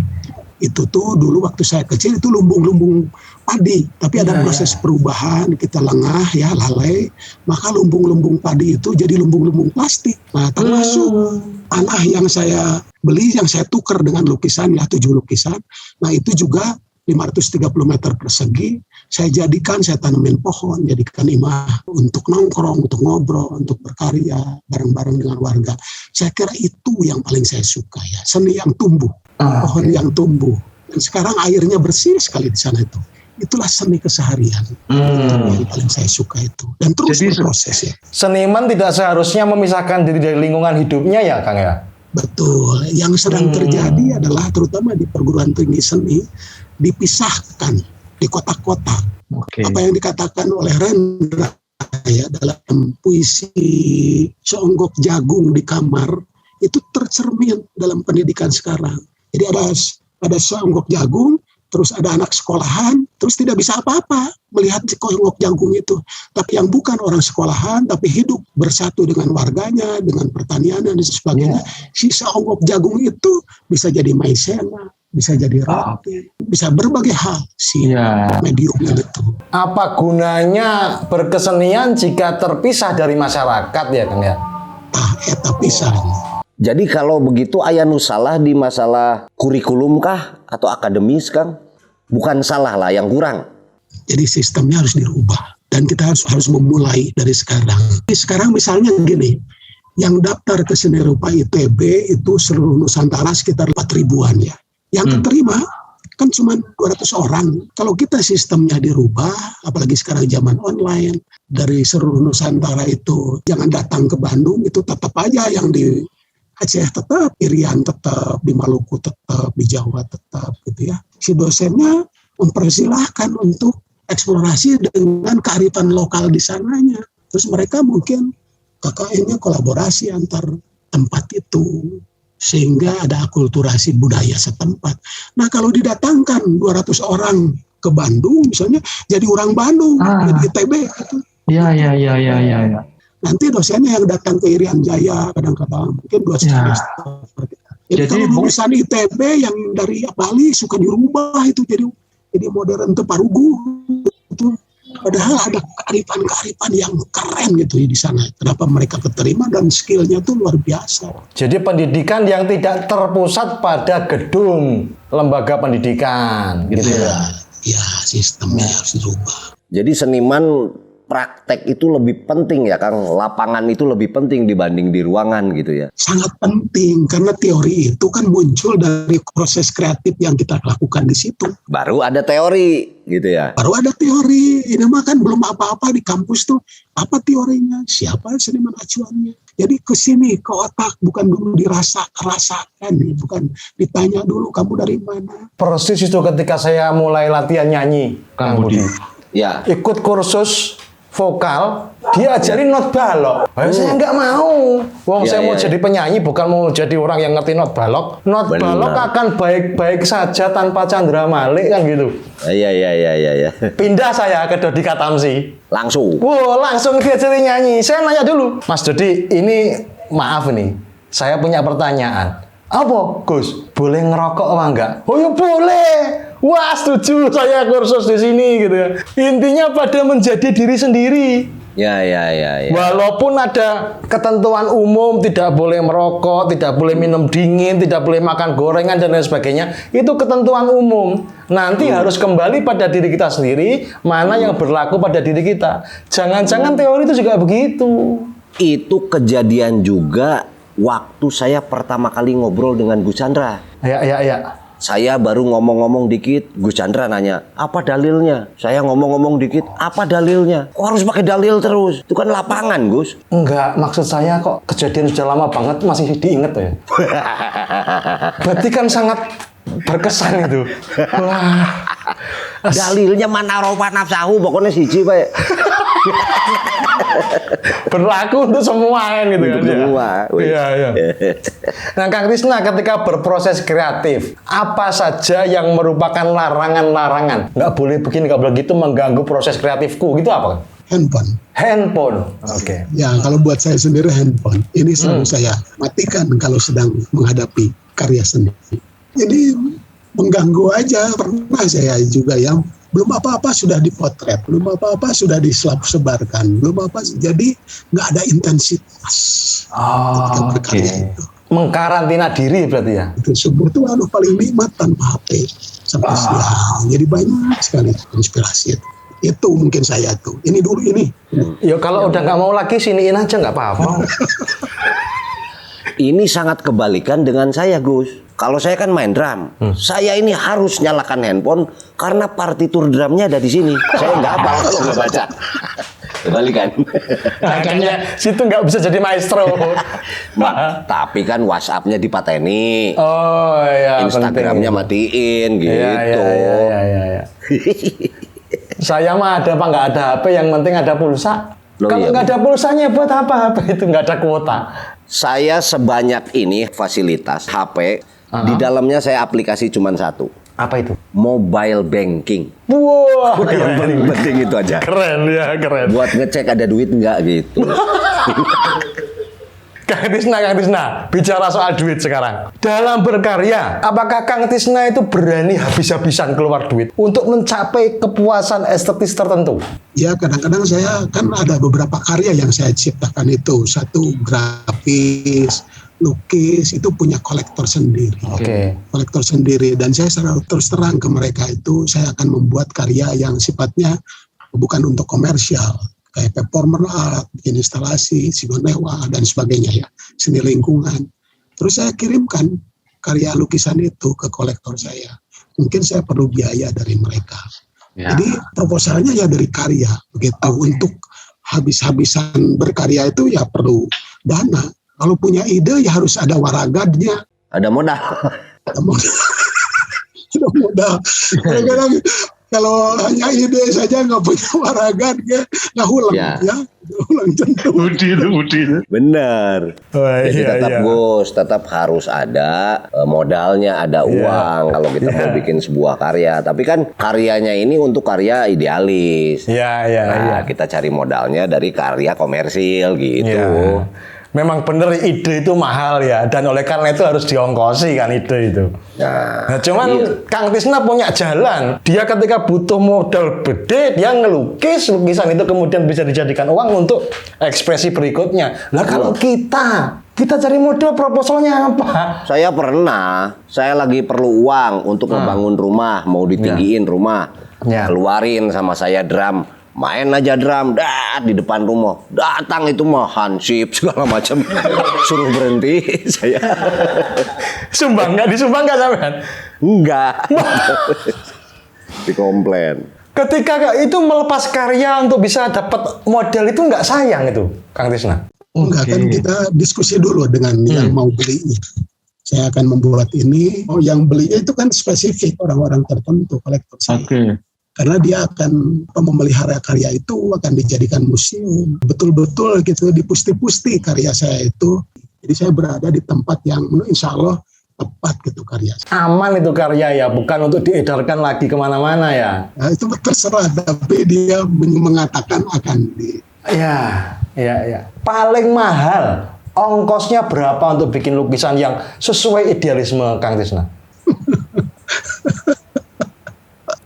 Itu tuh dulu waktu saya kecil itu lumbung-lumbung padi, tapi ada proses perubahan, kita lengah ya, lalai, maka lumbung-lumbung padi itu jadi lumbung-lumbung plastik. Nah, termasuk tanah yang saya beli, yang saya tukar dengan lukisan ya, 7 lukisan. Nah, itu juga 530 meter persegi, saya tanamin pohon, jadikan imah untuk nongkrong, untuk ngobrol, untuk berkarya bareng-bareng dengan warga. Saya kira itu yang paling saya suka ya, seni yang tumbuh, pohon yang tumbuh. Dan sekarang airnya bersih sekali di sana itu. Itulah seni keseharian yang paling saya suka itu. Dan terus berproses ya. Seniman tidak seharusnya memisahkan diri dari lingkungan hidupnya ya, Kang ya? Betul. Yang sedang terjadi adalah terutama di perguruan tinggi seni, dipisahkan di kota-kota. Apa yang dikatakan oleh Rendra ya dalam puisi Seonggok Jagung di Kamar itu tercermin dalam pendidikan sekarang. Jadi ada seonggok jagung, terus ada anak sekolahan, terus tidak bisa apa-apa melihat seonggok jagung itu. Tapi yang bukan orang sekolahan, tapi hidup bersatu dengan warganya, dengan pertanian dan sebagainya. Si seonggok jagung itu bisa jadi maizena, bisa jadi roti, bisa berbagai hal si mediumnya itu. Apa gunanya berkesenian jika terpisah dari masyarakat ya, Kang ya? Eta pisan. Jadi kalau begitu aya nu salah di masalah kurikulum kah atau akademis, Kang? Bukan salah lah, yang kurang. Jadi sistemnya harus dirubah dan kita harus memulai dari sekarang. Sekarang misalnya gini, yang daftar ke seni rupa ITB itu seluruh Nusantara sekitar 4.000-an ya. Yang keterima kan cuma 200 orang. Kalau kita sistemnya dirubah, apalagi sekarang zaman online, dari seluruh Nusantara itu jangan datang ke Bandung, itu tetap aja yang di Aceh tetap, Irian tetap, di Maluku tetap, di Jawa tetap gitu ya. Si dosennya mempersilahkan untuk eksplorasi dengan kearifan lokal di sananya. Terus mereka mungkin KKN-nya kolaborasi antar tempat itu. Sehingga ada akulturasi budaya setempat. Nah kalau didatangkan 200 orang ke Bandung misalnya, jadi orang Bandung, jadi ITB gitu. Iya. Nanti dosennya yang datang ke Irian Jaya kadang-kadang mungkin 2 semester. Jadi kalau lulusan ITB yang dari Bali suka dirubah itu jadi modern Teparugu itu. Padahal ada kearifan-kearifan yang keren gitu di sana. Kenapa mereka keterima dan skillnya tuh luar biasa. Jadi pendidikan yang tidak terpusat pada gedung lembaga pendidikan gitu ya. Ya, sistemnya harus dirubah. Jadi seniman praktek itu lebih penting ya, Kang. Lapangan itu lebih penting dibanding di ruangan gitu ya. Sangat penting karena teori itu kan muncul dari proses kreatif yang kita lakukan di situ. Baru ada teori gitu ya. Baru ada teori. Ini mah kan belum apa-apa di kampus tuh. Apa teorinya? Siapa seniman acuannya? Jadi ke sini, ke otak, bukan dulu rasakan, bukan ditanya dulu kamu dari mana. Persis itu ketika saya mulai latihan nyanyi, Kang Budi. Ya. Ikut kursus vokal, diajarin not balok. Saya nggak mau. Saya mau jadi penyanyi, bukan mau jadi orang yang ngerti not balok. Not balok akan baik-baik saja tanpa Chandra Malik kan gitu. Iya. Pindah saya ke Dodi Katamsi. Langsung. Langsung diajarin nyanyi. Saya nanya dulu, Mas Dodi, ini maaf nih. Saya punya pertanyaan. Apa, Gus? Boleh ngerokok apa enggak? Oh ya boleh. Wah, setuju saya kursus di sini gitu ya. Intinya pada menjadi diri sendiri. Ya. Walaupun ada ketentuan umum, tidak boleh merokok, tidak boleh minum dingin, tidak boleh makan gorengan dan lain sebagainya, itu ketentuan umum. Nanti harus kembali pada diri kita sendiri, mana yang berlaku pada diri kita. Jangan-jangan teori itu juga begitu. Itu kejadian juga waktu saya pertama kali ngobrol dengan Gus Chandra. Ya. Saya baru ngomong-ngomong dikit, Gus Chandra nanya, apa dalilnya? Saya ngomong-ngomong dikit, apa dalilnya? Kok harus pakai dalil terus? Itu kan lapangan, Gus. Enggak, maksud saya kok kejadian sudah lama banget masih diinget ya. Berarti kan sangat berkesan itu. Wah. Dalilnya mana ropa nafsahu, pokoknya siji, Pak. Berlaku untuk semua kan gitu Untuk kan. semua. Iya. Nah, Kang Tisna ketika berproses kreatif, apa saja yang merupakan larangan-larangan? Nggak boleh begini, nggak boleh gitu, mengganggu proses kreatifku. Gitu apa? Handphone. Oke. Ya, kalau buat saya sendiri handphone. Ini selalu saya matikan kalau sedang menghadapi karya sendiri. Jadi mengganggu aja. Pernah saya juga yang belum apa-apa sudah dipotret, belum apa-apa sudah disebarkan, belum apa, jadi nggak ada intensitas ketika berkarya itu. Mengkarantina diri berarti ya? Itu subuh tuh paling nikmat tanpa HP sampai siang. Jadi banyak sekali inspirasi itu. Itu mungkin saya tuh. Ini dulu ini. Ya kalau udah nggak mau lagi siniin aja nggak apa-apa. Ini sangat kebalikan dengan saya, Gus. Kalau saya kan main drum, saya ini harus nyalakan handphone karena partitur drumnya ada di sini. Saya nggak hafal kalau nggak baca. Kebalikan. Makanya situ nggak bisa jadi maestro. Tapi kan WhatsApp-nya dipateni. Oh iya. Instagramnya matiin gitu. Iya. Saya mah ada apa nggak ada HP, yang penting ada pulsa. Kalau nggak ada pulsanya buat apa HP itu, nggak ada kuota. Saya sebanyak ini fasilitas HP, di dalamnya saya aplikasi cuma satu. Apa itu? Mobile banking. Wah, Yang paling penting itu aja. Keren. Buat ngecek ada duit nggak gitu. Kang Tisna, bicara soal duit sekarang. Dalam berkarya, apakah Kang Tisna itu berani habis-habisan keluar duit untuk mencapai kepuasan estetis tertentu? Ya, kadang-kadang saya kan ada beberapa karya yang saya ciptakan itu. Satu grafis, lukis, itu punya kolektor sendiri. Kolektor sendiri. Dan saya selalu terus terang ke mereka itu, saya akan membuat karya yang sifatnya bukan untuk komersial. Kayak performer art, bikin instalasi, sigonewa, dan sebagainya ya. Seni lingkungan. Terus saya kirimkan karya lukisan itu ke kolektor saya. Mungkin saya perlu biaya dari mereka. Ya. Jadi proposalnya ya dari karya. Begitu. Untuk habis-habisan berkarya itu ya perlu dana. Kalau punya ide ya harus ada waragadnya. Ada modal. Ada modal. Kadang-kadang kalau hanya ide saja nggak punya waragad, nggak hulang ya. Hulang tentu. Udil. Benar. Jadi tetap Gus, tetap harus ada modalnya, ada uang kalau kita mau bikin sebuah karya. Tapi kan karyanya ini untuk karya idealis. Kita cari modalnya dari karya komersil gitu. Memang bener ide itu mahal ya, dan oleh karena itu harus diongkosi kan ide itu. Nah, cuman Kang Tisna punya jalan. Dia ketika butuh modal gede, dia ngelukis, lukisan itu kemudian bisa dijadikan uang untuk ekspresi berikutnya. Lah kalau kita cari modal, proposalnya apa? Saya lagi perlu uang untuk ngebangun rumah, mau ditinggiin rumah, keluarin sama saya drum. Main aja drum, di depan rumah. Datang itu mah hansip segala macam. Suruh berhenti saya. Disumbang nggak sampean? Enggak. Dikomplain. Ketika itu melepas karya untuk bisa dapat modal itu nggak sayang itu, Kang Tisna? Enggak, kan kita diskusi dulu dengan yang mau belinya. Saya akan membuat ini. Yang belinya itu kan spesifik orang-orang tertentu, kolektor saya. Karena dia akan memelihara karya itu, akan dijadikan museum. Betul-betul gitu, dipusti-pusti karya saya itu. Jadi saya berada di tempat yang insya Allah tepat gitu karya. Aman itu karya ya, bukan untuk diedarkan lagi kemana-mana ya? Nah, itu terserah, tapi dia mengatakan akan di... Ya. Paling mahal Ongkosnya berapa untuk bikin lukisan yang sesuai idealisme Kang Tisna?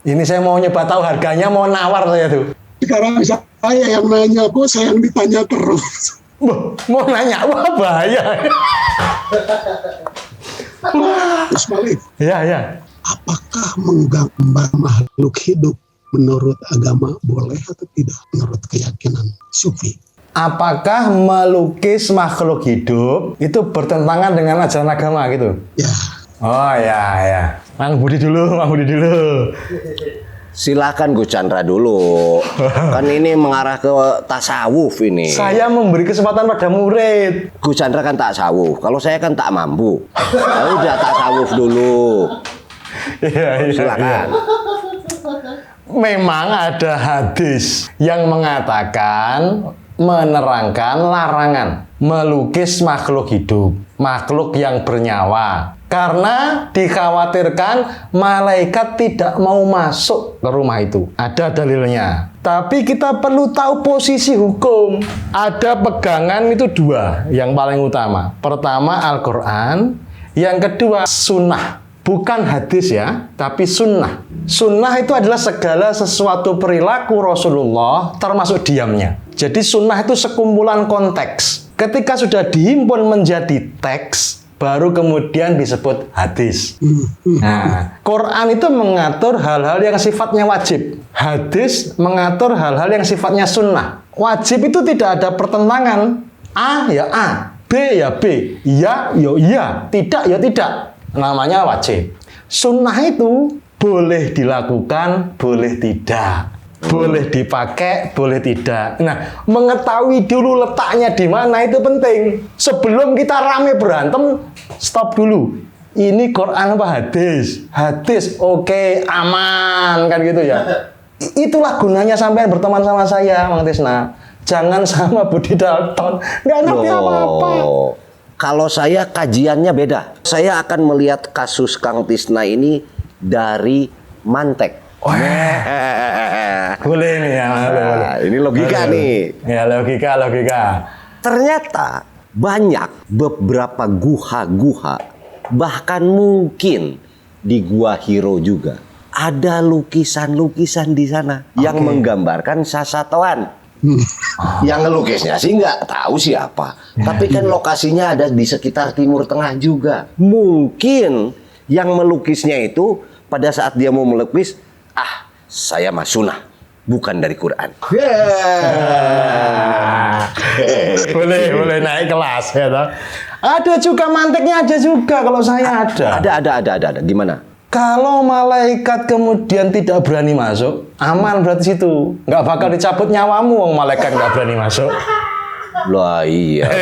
Ini saya mau nyoba tahu harganya, mau nawar saya tuh. Sekarang saya yang nanya kok, saya yang ditanya terus. Mau nanya, wah bahaya. Gus Malik, Ya. apakah menggambar makhluk hidup menurut agama boleh atau tidak menurut keyakinan Sufi? Apakah melukis makhluk hidup itu bertentangan dengan ajaran agama gitu? Ya, Oh ya. Mang Budi dulu. Silakan Gus Chandra dulu. Kan ini mengarah ke tasawuf ini. Saya memberi kesempatan pada murid. Gus Chandra kan tasawuf. Kalau saya kan tak mampu. Udah tasawuf dulu. Iya. Silakan. Memang ada hadis yang mengatakan menerangkan larangan melukis makhluk hidup, makhluk yang bernyawa. Karena dikhawatirkan malaikat tidak mau masuk ke rumah itu. Ada dalilnya. Tapi kita perlu tahu posisi hukum. Ada pegangan itu dua yang paling utama. Pertama Al-Quran, yang kedua sunnah. Bukan hadis ya, tapi sunnah. Sunnah itu adalah segala sesuatu perilaku Rasulullah termasuk diamnya. Jadi sunnah itu sekumpulan konteks. Ketika sudah dihimpun menjadi teks, baru kemudian disebut hadis. Nah, Quran itu mengatur hal-hal yang sifatnya wajib. Hadis mengatur hal-hal yang sifatnya sunnah. Wajib itu tidak ada pertentangan. A ya A, B ya B, ya iya, tidak ya tidak. Namanya wajib. Sunnah itu boleh dilakukan, boleh tidak. Boleh dipakai, boleh tidak. Nah, mengetahui dulu letaknya di mana itu penting. Sebelum kita rame berantem, stop dulu. Ini Quran apa hadis? Hadis, oke, aman, kan gitu ya. Itulah gunanya sampean berteman sama saya, Mang Tisna. Jangan sama Budi Dalton. Nggak ngerti apa-apa. Kalau saya kajiannya beda. Saya akan melihat kasus Kang Tisna ini dari mantek. Boleh nih ya. Boleh. Ini logika nih. Ya, logika. Ternyata banyak beberapa guha-guha, bahkan mungkin di Gua Hiro juga ada lukisan-lukisan di sana yang menggambarkan sasatoan. Yang ngelukisnya sih nggak tahu siapa, tapi kan lokasinya ada di sekitar Timur Tengah juga. Mungkin yang melukisnya itu pada saat dia mau melukis, saya mah sunnah, bukan dari Quran. Boleh naik kelas ya toh. Ada juga manteknya, ada juga kalau saya ada. Ada. Gimana? Kalau malaikat kemudian tidak berani masuk, aman berarti situ. Nggak bakal dicabut nyawamu, wong malaikat nggak berani masuk. Lah iya.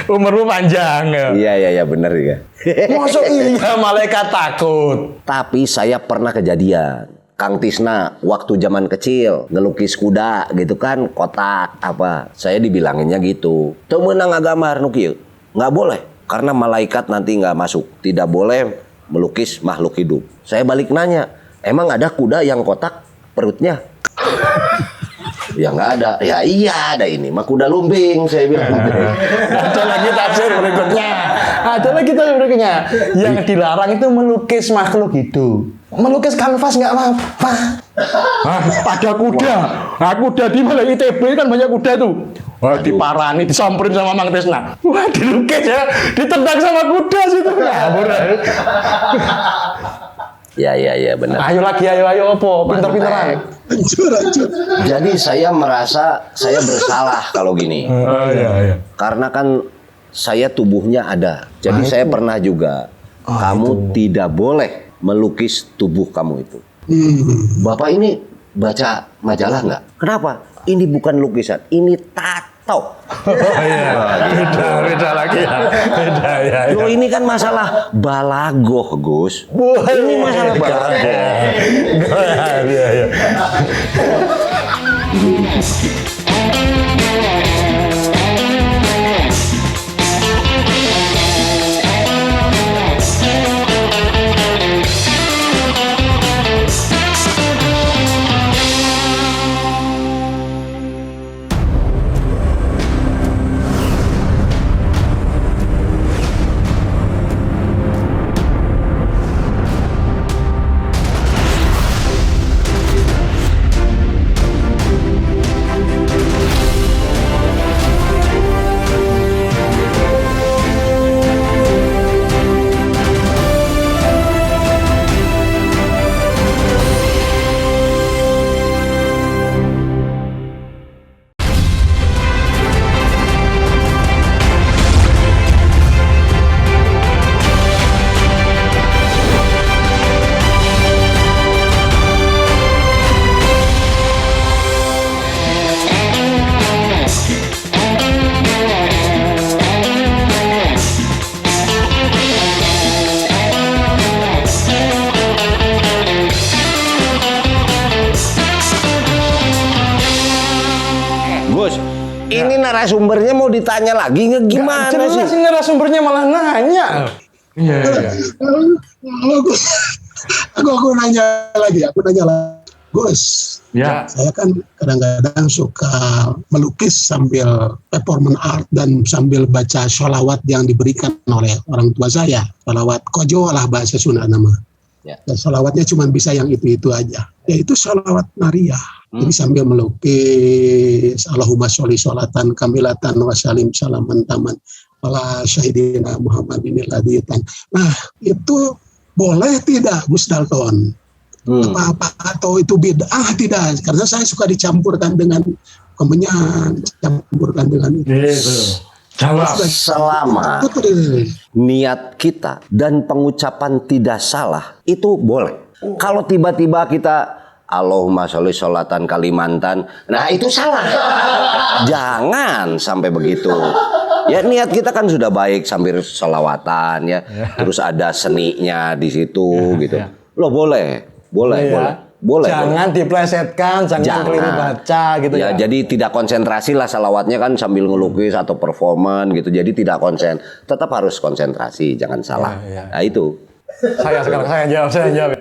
Umurmu panjang ya. Iya benar ya. Masuk iya malaikat takut. Tapi saya pernah kejadian. Kang Tisna waktu zaman kecil ngelukis kuda gitu kan, kotak apa. Saya dibilanginnya gitu. Tuh menang agama nukieu. Nggak boleh karena malaikat nanti nggak masuk. Tidak boleh melukis makhluk hidup. Saya balik nanya, emang ada kuda yang kotak perutnya? Ya nggak ada. Ya iya ada ini, mah kuda lumbing saya bilang. Ada lagi tafsir berikutnya. Yang dilarang itu melukis makhluk hidup. Melukis kanvas nggak apa-apa. Ada kuda. Nah, kuda di mana ITB kan banyak kuda tuh. Wah, diparani, disamperin sama Mang Tisna. Wah, dilukis ya, ditendang sama kuda situ. Ya benar. Ayo apa? Pinter-pinteran. Hancur. Jadi saya merasa saya bersalah kalau gini. Iya. Karena kan saya tubuhnya ada. Jadi saya pernah juga. Kamu tidak boleh melukis tubuh kamu itu. Bapak ini baca majalah nggak? Kenapa? Ini bukan lukisan, ini tato. Beda lagi ya. Beda ya. Loh, ini kan masalah balagoh, Gus. Ini masalah balagoh. Iya. narasumbernya mau ditanya lagi gimana Jelas sih? sih narasumbernya malah nanya. Iya, iya. Aku nanya lagi. Gus, Ya. saya kan kadang-kadang suka melukis sambil performance art dan sambil baca sholawat yang diberikan oleh orang tua saya. Sholawat kojo lah bahasa Sunda nama. Ya. Dan sholawatnya cuma bisa yang itu aja. Yaitu sholawat Maria. Jadi sambil melukis Allahumma sholli sholatan kamilatan wa salim salaman taman ala syahidina Muhammadin iladitan. Nah, itu boleh tidak Gus Dalton? Apa-apa atau itu bid'ah tidak? Karena saya suka dicampurkan dengan kemenyan, dicampurkan dengan itu. Gitu. Jawab. Selama niat kita dan pengucapan tidak salah itu boleh. Kalau tiba-tiba kita Allahumma sholli sholatan Kalimantan, nah itu salah. Jangan sampai begitu. Ya niat kita kan sudah baik sambil sholawatan ya. Terus ada seninya di situ gitu. Loh boleh. Boleh. Jangan diplesetkan, jangan keliru baca gitu ya. Jadi tidak konsentrasi lah salawatnya kan sambil ngelukis atau performan gitu. Jadi tidak tetap harus konsentrasi, jangan salah. Nah itu. Saya jawab.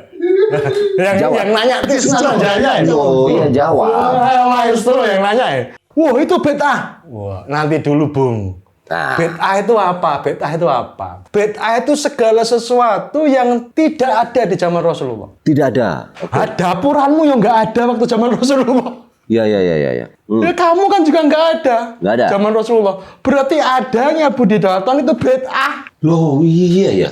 yang nanya Tisna aja. Oh iya jawab. Maestro yang nanya ya. Wah itu bid'ah. Wah nanti dulu Bung. Nah. Bid'ah itu apa? Bid'ah itu segala sesuatu yang tidak ada di zaman Rasulullah. Tidak ada. Dapurmu yang nggak ada waktu zaman Rasulullah. Iya. Ya, kamu kan juga nggak ada. Nggak ada. Zaman Rasulullah. Berarti adanya Budi Dalton itu bid'ah. Loh iya ya.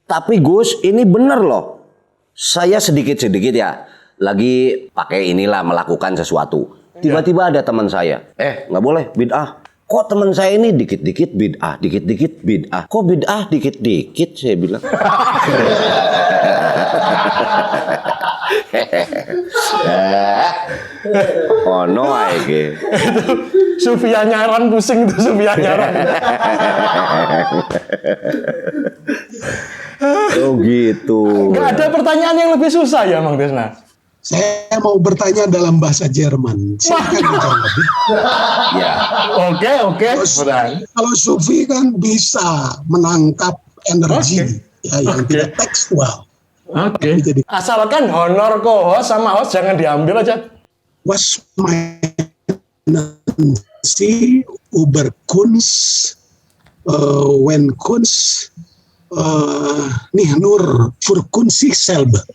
Tapi Gus ini bener loh. Saya sedikit-sedikit ya lagi pakai inilah melakukan sesuatu. Tiba-tiba ada teman saya. Nggak boleh bid'ah. Kok teman saya ini dikit-dikit bid'ah, dikit-dikit bid'ah. Kok bid'ah dikit-dikit saya bilang. Oh no aja. Sufia nyaran pusing tuh Sufia nyaran. Oh gitu. Nggak ada pertanyaan yang lebih susah ya Mang Tisna? Saya mau bertanya dalam bahasa Jerman. Silakan dijawab. Ya. Oke. Kalau Sufi kan bisa menangkap energi yang tidak tekstual. Oke. Jadi Asalkan honor co-host sama host jangan diambil aja. was meine Sie über Kunst, wenn Kunst nicht nur für Kunst sich selber.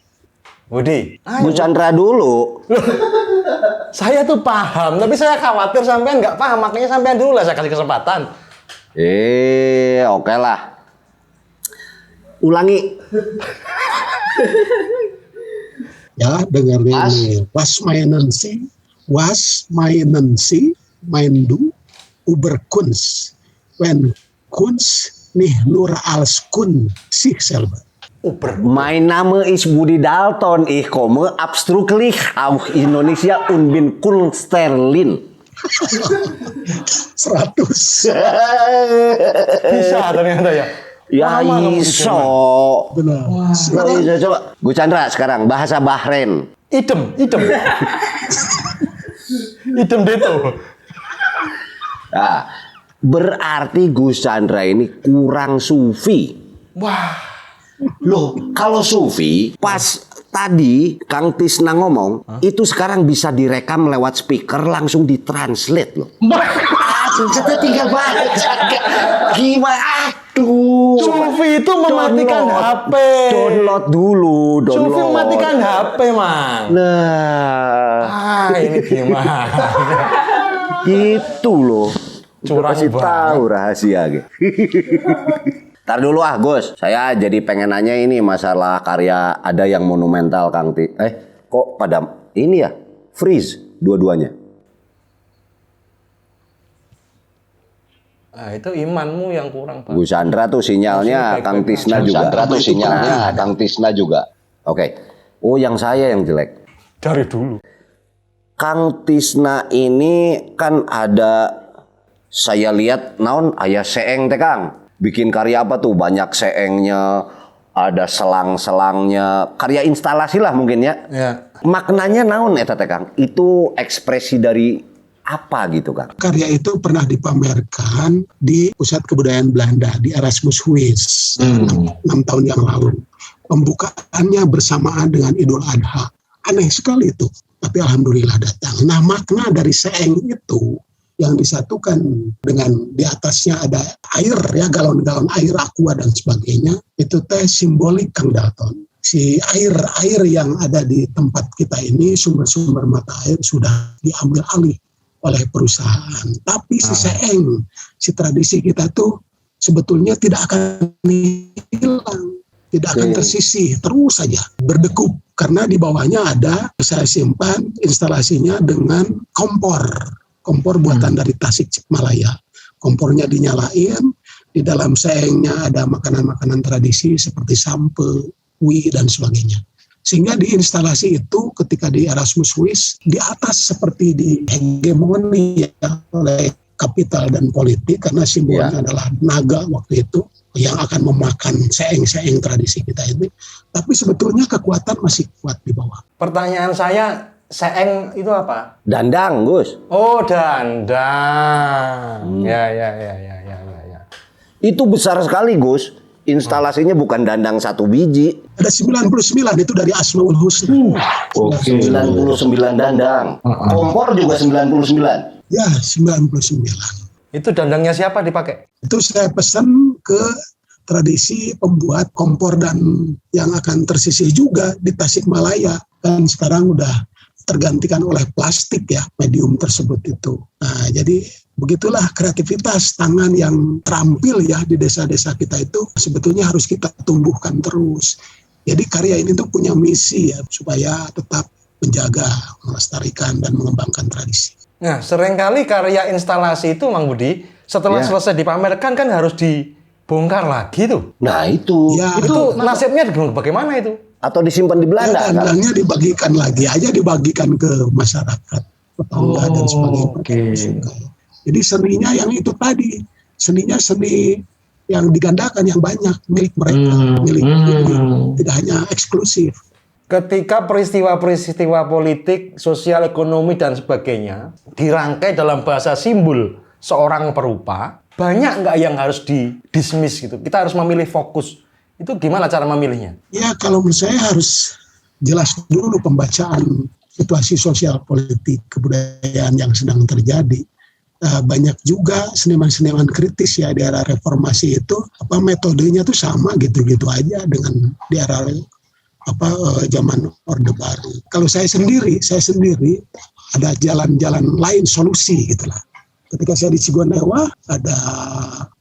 Budi, Bu Chandra dulu. saya tuh paham, tapi saya khawatir sampean nggak paham, makanya sampean dulu lah saya kasih kesempatan. Oke lah. Ulangi. Ya, dengar ini. Was meinen Sie, mein du über Kunst, wenn Kunst nicht nur als Kunst sich selber. Mein Name ist Budi Dalton. Ich komme abstruklich aus Indonesia und bin Künstlerin. 100. Bisa ternyata ya. Ya iso. Benar. Coba. Gus Chandra sekarang bahasa Bahrain. Idem. Idem deto. Nah, berarti Gus Chandra ini kurang sufi. Wah. Loh, kalau sufi pas tadi Kang Tisna ngomong, itu sekarang bisa direkam lewat speaker langsung ditranslate loh. Kita tinggal baca. Gimana? Aduh. Sufi itu mematikan HP. Download dulu. Sufi mematikan HP, Mang. Nah. Ini gimana? Itu loh. Curang kasih banget. tahu rahasia gitu. Ntar dulu Gus. Saya jadi pengen nanya ini masalah karya ada yang monumental Kang Ti. Kok pada ini ya? Freeze dua-duanya. Nah, itu imanmu yang kurang, Pak. Bu Chandra tuh sinyalnya, Kang Tisna juga. Kang Tisna juga. Oke. Oh, yang saya yang jelek. Dari dulu. Kang Tisna ini kan ada, saya lihat naon aya seeng teh Kang. Bikin karya apa tuh? Banyak seengnya, ada selang-selangnya, karya instalasi lah mungkin ya. Ya. Maknanya naon eta teh Kang? Itu ekspresi dari apa gitu Kang? Karya itu pernah dipamerkan di Pusat Kebudayaan Belanda di Erasmus 6 tahun yang lalu. Pembukaannya bersamaan dengan Idul Adha. Aneh sekali itu, tapi alhamdulillah datang. Nah, makna dari seeng itu yang disatukan dengan di atasnya ada air ya, galon-galon air, aqua dan sebagainya, itu teh simbolik Kang Dalton. Si air yang ada di tempat kita ini, sumber-sumber mata air sudah diambil alih oleh perusahaan. Tapi si seeng, si tradisi kita tuh sebetulnya tidak akan hilang. Tidak akan tersisih, terus saja berdekup. Karena di bawahnya ada, saya simpan instalasinya dengan kompor buatan dari Tasikmalaya. Kompornya dinyalain, di dalam seengnya ada makanan-makanan tradisi seperti sampe, wi, dan sebagainya. Sehingga di instalasi itu ketika di Erasmus Swiss, di atas seperti di hegemoni ya, oleh kapital dan politik, karena simbolnya adalah naga waktu itu, yang akan memakan seeng-seeng tradisi kita ini. Tapi sebetulnya kekuatan masih kuat di bawah. Pertanyaan saya, seeng itu apa? Dandang, Gus. Oh, dandang. Ya. Itu besar sekali, Gus. Instalasinya bukan dandang 1 biji. Ada 99 itu dari Asmaul Husna. 99 dandang. Kompor juga 99. Ya, 99. Itu dandangnya siapa dipakai? Itu saya pesan ke tradisi pembuat kompor dan yang akan tersisih juga di Tasikmalaya. Dan sekarang udah tergantikan oleh plastik ya, medium tersebut itu. Nah, jadi begitulah kreativitas tangan yang terampil ya di desa-desa kita itu sebetulnya harus kita tumbuhkan terus. Jadi karya ini tuh punya misi ya, supaya tetap menjaga, melestarikan, dan mengembangkan tradisi. Nah, seringkali karya instalasi itu, Mang Budi, setelah selesai dipamerkan kan harus dibongkar lagi tuh. Nah, itu. Ya, Itu nasibnya bagaimana itu? Atau disimpan di Belanda, kan? Dandangnya dibagikan lagi aja, dibagikan ke masyarakat, tetangga dan sebagainya. Jadi seninya yang itu tadi, seninya seni yang digandakan, yang banyak, milik mereka, milik tidak hanya eksklusif. Ketika peristiwa-peristiwa politik, sosial, ekonomi, dan sebagainya dirangkai dalam bahasa simbol seorang perupa, banyak nggak yang harus di-dismiss gitu? Kita harus memilih fokus. Itu gimana cara memilihnya? Ya, kalau menurut saya harus jelas dulu pembacaan situasi sosial politik kebudayaan yang sedang terjadi. Banyak juga seniman-seniman kritis ya di era reformasi itu, metodenya tuh sama gitu-gitu aja dengan di era zaman Orde Baru. Kalau saya sendiri ada jalan-jalan lain, solusi gitulah. Ketika saya di Cigonewa ada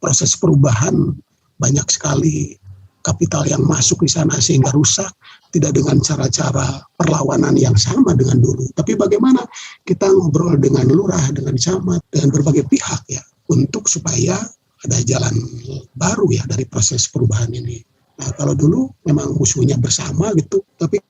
proses perubahan, banyak sekali kapital yang masuk di sana sehingga rusak, tidak dengan cara-cara perlawanan yang sama dengan dulu. Tapi bagaimana kita ngobrol dengan lurah, dengan camat, dengan berbagai pihak ya, untuk supaya ada jalan baru ya dari proses perubahan ini. Nah, kalau dulu memang musuhnya bersama gitu, tapi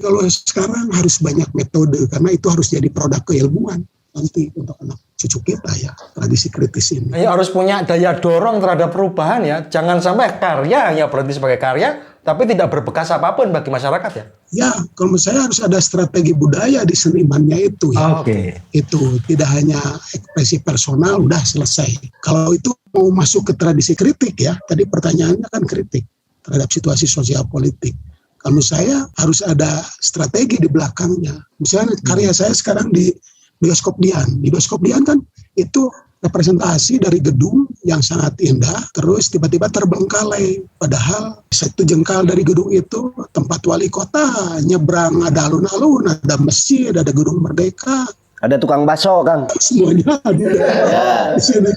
kalau sekarang harus banyak metode karena itu harus jadi produk keilmuan nanti untuk anak cucu kita ya, tradisi kritis ini. Ya, harus punya daya dorong terhadap perubahan ya. Jangan sampai karya hanya berhenti sebagai karya, tapi tidak berbekas apapun bagi masyarakat ya. Ya, kalau menurut saya harus ada strategi budaya di senimannya itu ya. Itu tidak hanya ekspresi personal, udah selesai. Kalau itu mau masuk ke tradisi kritik ya, tadi pertanyaannya kan kritik terhadap situasi sosial politik. Kalau saya harus ada strategi di belakangnya. Misalnya karya saya sekarang di Bioskop Dian. Di Bioskop Dian kan itu representasi dari gedung yang sangat indah, terus tiba-tiba terbengkalai. Padahal 1 jengkal dari gedung itu tempat wali kota, nyebrang ada alun-alun, ada masjid, ada gedung Merdeka. Ada tukang bakso, Kang. Semuanya ada di sini.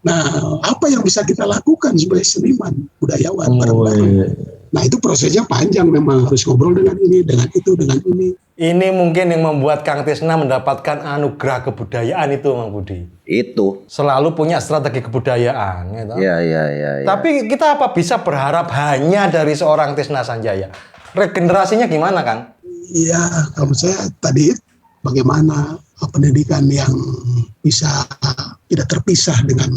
Nah, apa yang bisa kita lakukan sebagai seniman, budayawan, Nah, itu prosesnya panjang, memang harus ngobrol dengan ini, dengan itu, dengan ini. Ini mungkin yang membuat Kang Tisna mendapatkan anugerah kebudayaan itu, Mang Budi. Itu. Selalu punya strategi kebudayaan. Gitu. Iya. Tapi kita apa bisa berharap hanya dari seorang Tisna Sanjaya? Regenerasinya gimana, Kang? Iya, kalau saya tadi bagaimana pendidikan yang bisa tidak terpisah dengan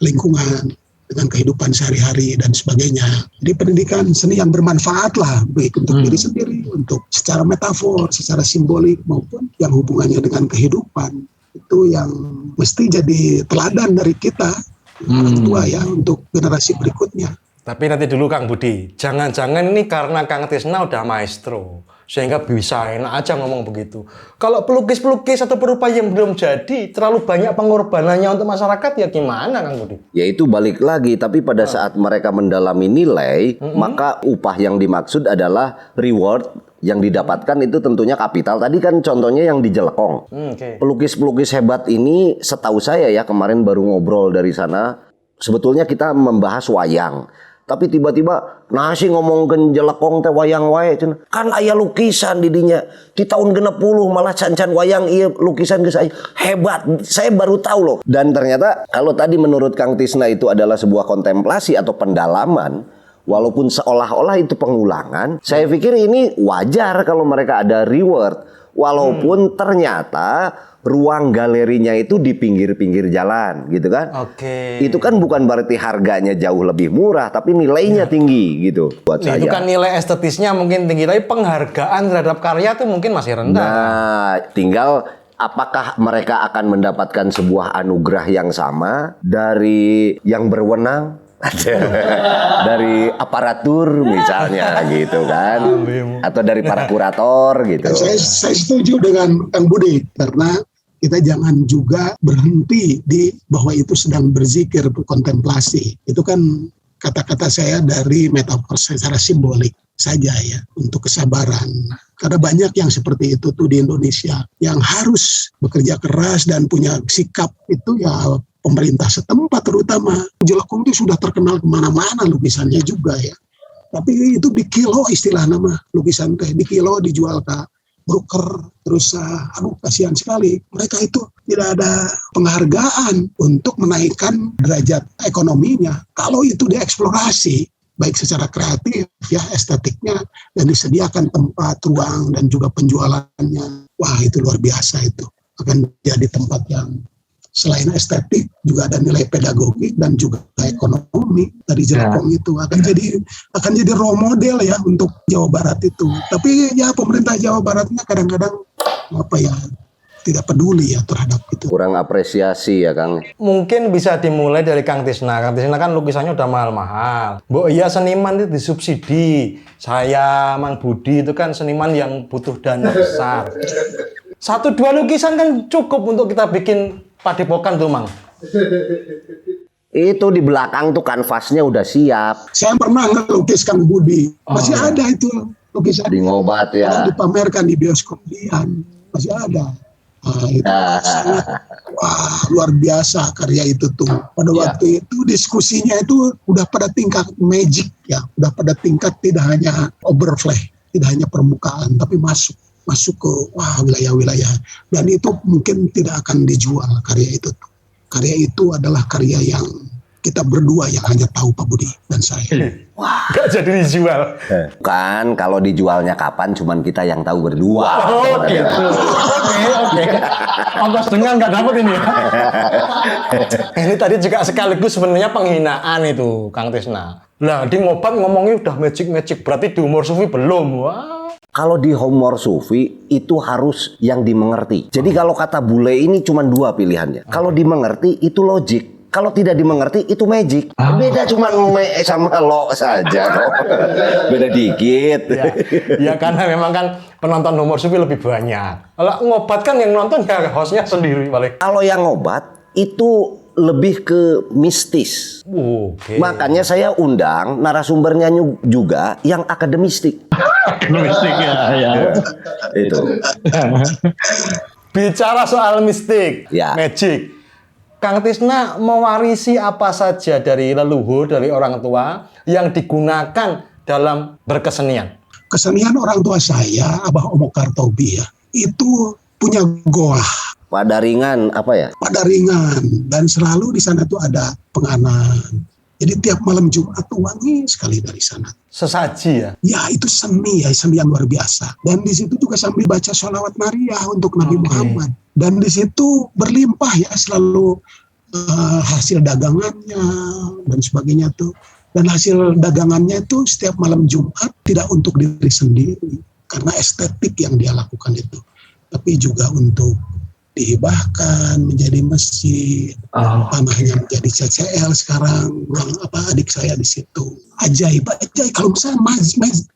lingkungan, dengan kehidupan sehari-hari dan sebagainya. Jadi pendidikan seni yang bermanfaat lah, baik untuk diri sendiri, untuk secara metafor, secara simbolik, maupun yang hubungannya dengan kehidupan. itu yang mesti jadi teladan dari kita orang tua ya untuk generasi berikutnya. Tapi nanti dulu Kang Budi, jangan-jangan ini karena Kang Tisna udah maestro, sehingga bisa enak aja ngomong begitu. Kalau pelukis-pelukis atau perupa yang belum jadi, terlalu banyak pengorbanannya untuk masyarakat, ya gimana Kang Budi? Ya itu balik lagi, tapi pada saat mereka mendalami nilai, maka upah yang dimaksud adalah reward yang didapatkan itu tentunya kapital. Tadi kan contohnya yang di Jelekong. Pelukis-pelukis hebat ini setahu saya ya, kemarin baru ngobrol dari sana, sebetulnya kita membahas wayang. Tapi tiba-tiba nasi ngomongkeun Jelekong teh wayang wae cenah. Kan aya lukisan di dinya. Di tahun 60 malah can-can wayang ieu lukisan geus aya. Hebat. Saya baru tahu loh. Dan ternyata kalau tadi menurut Kang Tisna itu adalah sebuah kontemplasi atau pendalaman, walaupun seolah-olah itu pengulangan, saya pikir ini wajar kalau mereka ada reward. Walaupun ternyata ruang galerinya itu di pinggir-pinggir jalan, gitu kan? Oke. Itu kan bukan berarti harganya jauh lebih murah, tapi nilainya tinggi, gitu. Buat saya. Itu kan nilai estetisnya mungkin tinggi, tapi penghargaan terhadap karya tuh mungkin masih rendah. Nah, tinggal apakah mereka akan mendapatkan sebuah anugerah yang sama dari yang berwenang? Dari aparatur misalnya gitu kan, atau dari para kurator gitu. Saya setuju dengan Kang Budi karena kita jangan juga berhenti di bahwa itu sedang berzikir, berkontemplasi. Itu kan kata-kata saya dari metafor secara simbolik saja ya, untuk kesabaran. Karena banyak yang seperti itu tuh di Indonesia yang harus bekerja keras dan punya sikap itu ya pemerintah setempat terutama. Jelekong itu sudah terkenal kemana-mana lukisannya juga ya. Tapi itu di kilo istilah nama lukisan teh, di kilo dijual ke broker. Terus aduh kasihan sekali. Mereka itu tidak ada penghargaan untuk menaikkan derajat ekonominya. Kalau itu dieksplorasi, baik secara kreatif ya estetiknya, dan disediakan tempat, ruang, dan juga penjualannya. Wah itu luar biasa itu. Akan jadi tempat yang selain estetik juga ada nilai pedagogik dan juga ekonomi dari Jelekong itu akan jadi role model ya untuk Jawa Barat itu. Tapi ya pemerintah Jawa Baratnya kadang-kadang tidak peduli ya terhadap itu. Kurang apresiasi ya Kang. Mungkin bisa dimulai dari Kang Tisna. Kang Tisna kan lukisannya udah mahal-mahal. Mbok iya seniman itu disubsidi. Saya Mang Budi itu kan seniman yang butuh dana besar. 1-2 lukisan kan cukup untuk kita bikin padepokan tuh Mang. Itu di belakang tuh kanvasnya udah siap. Saya pernah ngelukis Kang Budi. Masih ada itu lukisan. Di Ngobat ya. Kalau dipamerkan di bioskop Dian. Masih ada. Nah, itu sangat luar biasa karya itu tuh. Pada waktu itu diskusinya itu udah pada tingkat magic ya. Udah pada tingkat tidak hanya overflay, tidak hanya permukaan, tapi masuk ke wilayah-wilayah, dan itu mungkin tidak akan dijual karya itu. Karya itu adalah karya yang kita berdua yang hanya tahu, Pak Budi dan saya. Wah, nggak jadi dijual. Kan kalau dijualnya kapan cuman kita yang tahu berdua. Oh gitu. Oke. Ongkos dengan nggak dapat ini ya. Ini tadi juga sekaligus sebenarnya penghinaan itu Kang Tisna. Nah di Ngobat ngomongnya udah magic, berarti di umur sufi belum. Wah. Kalau di humor sufi itu harus yang dimengerti. Jadi kalau kata bule ini cuma 2 pilihannya. Kalau dimengerti itu logik. Kalau tidak dimengerti itu magic. Beda cuma sama lo saja. Beda dikit. Ya karena memang kan penonton humor sufi lebih banyak. Kalau Ngobat kan yang nonton ya hostnya sendiri paling. Kalau yang Ngobat itu lebih ke mistis. Okay. Makanya saya undang narasumbernya juga yang akademistik. Mistik ya. Itu. Bicara soal mistik, magic. Kang Tisna mewarisi apa saja dari leluhur, dari orang tua yang digunakan dalam berkesenian? Kesenian orang tua saya, Abah Omo Kartobi ya, itu punya goa. Padaringan apa ya? Padaringan, dan selalu di sana tuh ada penganan. Jadi tiap malam Jumat tuh wangi sekali dari sana. Sesaji ya? Ya itu seni yang luar biasa. Dan di situ juga sambil baca sholawat Maria untuk Nabi Muhammad. Dan di situ berlimpah ya selalu hasil dagangannya dan sebagainya tuh. Dan hasil dagangannya itu setiap malam Jumat tidak untuk diri sendiri. Karena estetik yang dia lakukan itu. Tapi juga untuk dihibahkan menjadi masjid, tanahnya menjadi CCL sekarang, ruang adik saya di situ. Ajaib. Kalau misalnya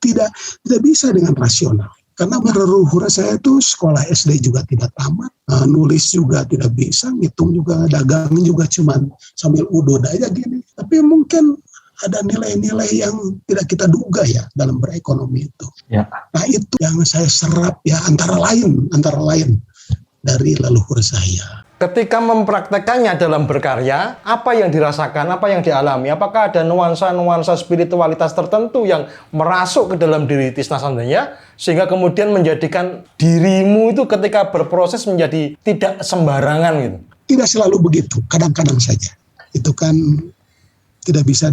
tidak bisa dengan rasional. Karena leluhur saya itu sekolah SD juga tidak tamat, nulis juga tidak bisa, ngitung juga, dagang juga cuman sambil udod aja gini. Tapi mungkin ada nilai-nilai yang tidak kita duga ya dalam berekonomi itu. Ya. Nah itu yang saya serap ya antara lain dari leluhur saya. Ketika mempraktekannya dalam berkarya, apa yang dirasakan, apa yang dialami? Apakah ada nuansa-nuansa spiritualitas tertentu yang merasuk ke dalam diri Tisna Sanjaya sehingga kemudian menjadikan dirimu itu ketika berproses menjadi tidak sembarangan gitu? Tidak selalu begitu, kadang-kadang saja. Itu kan tidak bisa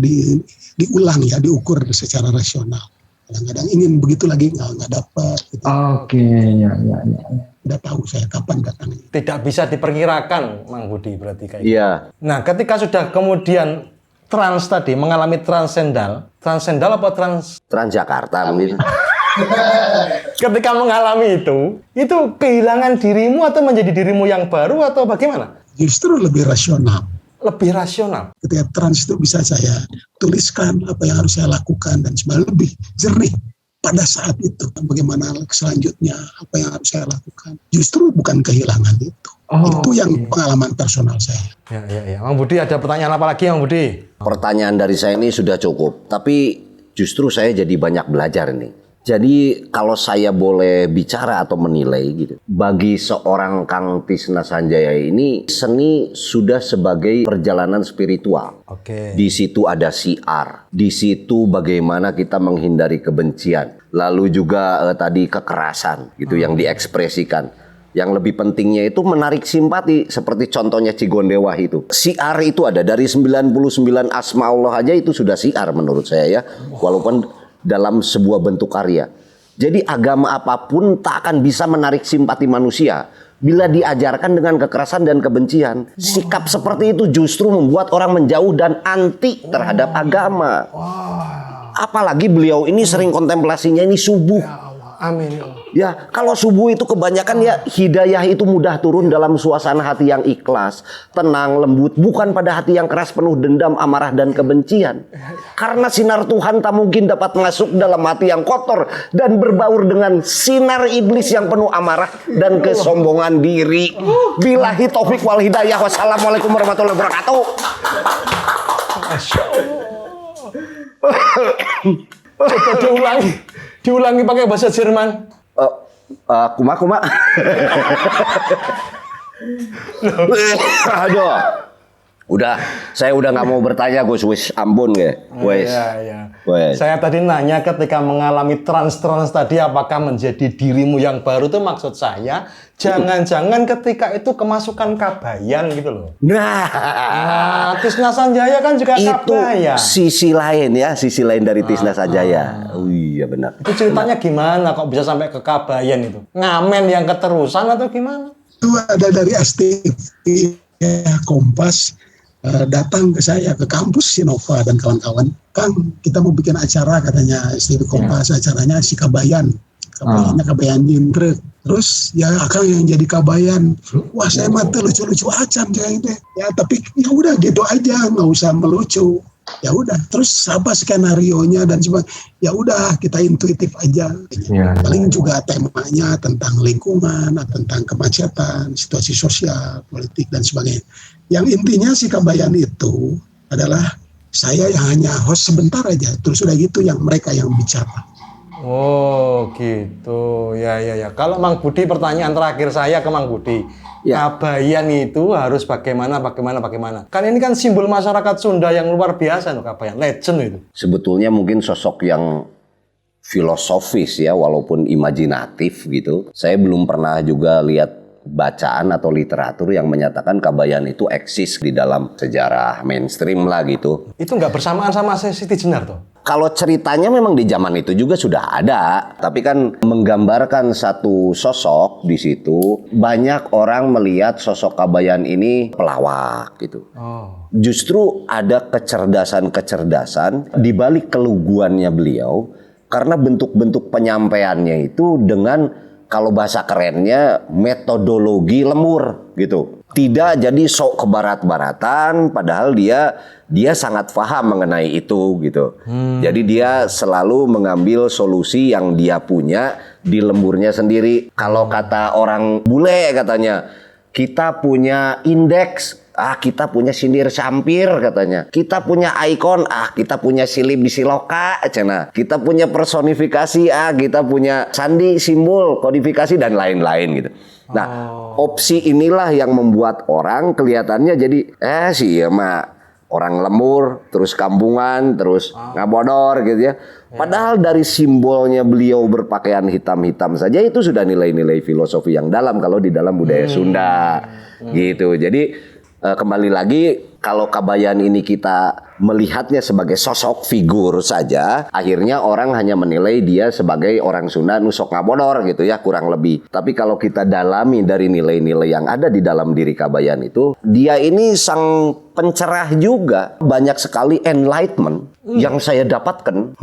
diulang ya, diukur secara rasional. Kadang-kadang ingin begitu lagi nggak dapat. Gitu. Oke, ya. Tidak tahu saya kapan datangnya. Tidak bisa diperkirakan, Mang Budi berarti kayak Iya. gitu. Nah, ketika sudah kemudian mengalami transendal apa Transjakarta mungkin. Ketika mengalami itu kehilangan dirimu atau menjadi dirimu yang baru atau bagaimana? Justru lebih rasional. Lebih rasional. Ketika trans itu bisa saya tuliskan apa yang harus saya lakukan dan sebenarnya lebih jernih pada saat itu. Bagaimana selanjutnya, apa yang harus saya lakukan. Justru bukan kehilangan itu. Itu yang pengalaman personal saya. Ya. Mang Budi ada pertanyaan apa lagi, Mang Budi? Pertanyaan dari saya ini sudah cukup, tapi justru saya jadi banyak belajar nih. Jadi kalau saya boleh bicara atau menilai gitu, bagi seorang Kang Tisna Sanjaya ini seni sudah sebagai perjalanan spiritual. Oke. Di situ ada siar, di situ bagaimana kita menghindari kebencian, lalu juga tadi kekerasan gitu yang diekspresikan. Yang lebih pentingnya itu menarik simpati seperti contohnya Cigondewah itu. Siar itu ada dari 99 asma Allah aja itu sudah siar menurut saya ya. Walaupun dalam sebuah bentuk karya. Jadi agama apapun tak akan bisa menarik simpati manusia bila diajarkan dengan kekerasan dan kebencian. Sikap seperti itu justru membuat orang menjauh dan anti terhadap agama. Apalagi beliau ini sering kontemplasinya ini subuh. Amin ya Allah. Ya, kalau subuh itu kebanyakan ya hidayah itu mudah turun dalam suasana hati yang ikhlas, tenang, lembut, bukan pada hati yang keras penuh dendam, amarah dan kebencian. Karena sinar Tuhan tak mungkin dapat masuk dalam hati yang kotor dan berbaur dengan sinar iblis yang penuh amarah dan kesombongan diri. Billahi taufik wal hidayah. Wassalamualaikum warahmatullahi wabarakatuh. Masya Allah. Coba diulangi pakai bahasa Jerman. Kuma. Aduh. Saya udah nggak mau bertanya, Gus. Wis Ambon ya. Wis. Iya. Saya tadi nanya ketika mengalami trans tadi apakah menjadi dirimu yang baru itu maksud saya jangan-jangan ketika itu kemasukan kabayan gitu loh. Nah, Tisna Sanjaya kan juga kabayan. Itu sisi lain dari Tisna Sanjaya. Oh iya benar. Itu ceritanya gimana kok bisa sampai ke kabayan itu? Ngamen yang keterusan atau gimana? Itu ada dari STV Kompas. Datang ke saya ke kampus Sinova dan kawan-kawan, Kang kita mau bikin acara katanya STV Kompas, acaranya si kabayan, kabayan nyintrek. Terus ya Kang yang jadi kabayan, wah saya mati lucu-lucu acan kayak gitu. Ya tapi ya udah gitu aja, nggak usah melucu. Ya udah, terus apa skenarionya dan sebagainya. Ya udah kita intuitif aja. Paling juga temanya tentang lingkungan, tentang kemacetan, situasi sosial, politik dan sebagainya. Yang intinya si kabayan itu adalah saya yang hanya host sebentar aja, terus udah gitu yang mereka yang bicara. Oh gitu, ya. Kalau Mang Budi, pertanyaan terakhir saya ke Mang Budi, kabayan itu harus bagaimana? Kan ini kan simbol masyarakat Sunda yang luar biasa loh kabayan, legend itu. Sebetulnya mungkin sosok yang filosofis ya, walaupun imajinatif gitu. Saya belum pernah juga lihat bacaan atau literatur yang menyatakan kabayan itu eksis di dalam sejarah mainstream lah gitu. Itu nggak bersamaan sama Siti Jenar toh? Kalau ceritanya memang di zaman itu juga sudah ada, tapi kan menggambarkan satu sosok di situ, banyak orang melihat sosok kabayan ini pelawak gitu. Justru ada kecerdasan di balik keluguannya beliau, karena bentuk-bentuk penyampaiannya itu dengan kalau bahasa kerennya metodologi lemur gitu. Tidak jadi sok kebarat-baratan, padahal dia sangat paham mengenai itu gitu. Jadi dia selalu mengambil solusi yang dia punya di lemburnya sendiri. Kalau kata orang bule katanya, kita punya indeks, kita punya sindir sampir katanya. Kita punya ikon, kita punya silih bisiloka, cina. Kita punya personifikasi, kita punya sandi, simbol, kodifikasi dan lain-lain gitu. Nah, opsi inilah yang membuat orang kelihatannya jadi sih ya mah orang lemur, terus kampungan, terus ngabodor gitu ya. Padahal dari simbolnya beliau berpakaian hitam-hitam saja itu sudah nilai-nilai filosofi yang dalam kalau di dalam budaya Sunda gitu. Jadi kembali lagi kalau Kabayan ini kita melihatnya sebagai sosok figur saja, akhirnya orang hanya menilai dia sebagai orang Sunda nusok ngabodor gitu ya, kurang lebih. Tapi kalau kita dalami dari nilai-nilai yang ada di dalam diri Kabayan itu, dia ini sang pencerah juga. Banyak sekali enlightenment yang saya dapatkan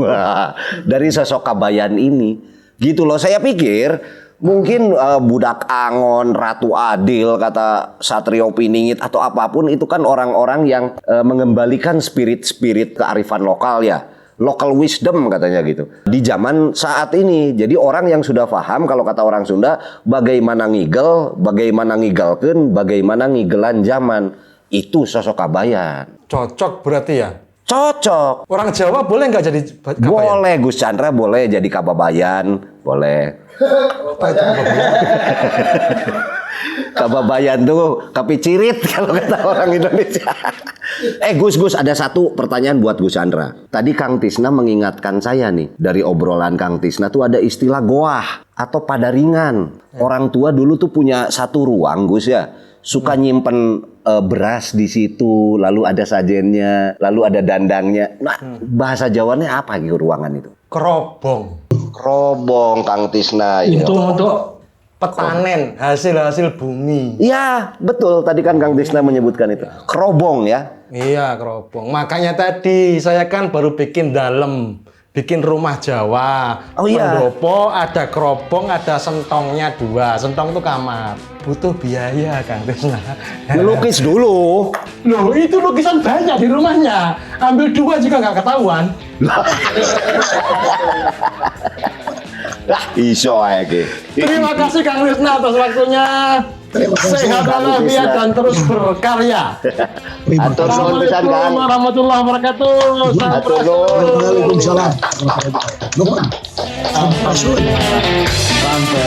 dari sosok Kabayan ini. Gitu loh, saya pikir mungkin Budak Angon, Ratu Adil, kata Satrio Piningit atau apapun itu kan orang-orang yang mengembalikan spirit-spirit kearifan lokal ya. Local wisdom katanya gitu. Di zaman saat ini. Jadi orang yang sudah paham kalau kata orang Sunda bagaimana ngigel, bagaimana ngigelkeun, bagaimana ngigelan zaman. Itu sosok Kabayan. Cocok berarti ya? Cocok. Orang Jawa boleh nggak jadi Kabayan? Boleh, Gus Chandra boleh jadi Kababayan, boleh. Kababayan tuh kapicirit kalau kata orang Indonesia. Gus, ada satu pertanyaan buat Gus Chandra. Tadi Kang Tisna mengingatkan saya nih, dari obrolan Kang Tisna tuh ada istilah goah atau padaringan. Orang tua dulu tuh punya satu ruang, Gus ya. Suka nyimpen beras di situ, lalu ada sajennya, lalu ada dandangnya. Nah, bahasa Jawanya apa gitu ruangan itu? Kerobong. Kerobong, Kang Tisna. Itu untuk petanen, hasil-hasil bumi. Iya, betul. Tadi kan Kang Tisna menyebutkan itu. Kerobong ya. Iya, kerobong. Makanya tadi saya kan baru bikin bikin rumah Jawa. Oh iya. Pendopo, ada kerobong, ada sentongnya 2. Sentong itu kamar. Butuh biaya, Kang Tisna. Melukis dulu. Loh, itu lukisan banyak di rumahnya. Ambil 2 juga nggak ketahuan. Iso aja. Terima kasih Kang Tisna atas waktunya. Sehat walafiat dan terus berkarya. Atur nuhun pisan Kang. Assalamualaikum warahmatullahi wabarakatuh. Atur nuhun. Waalaikumsalam. Nuhun. Sampurasun. Sampai.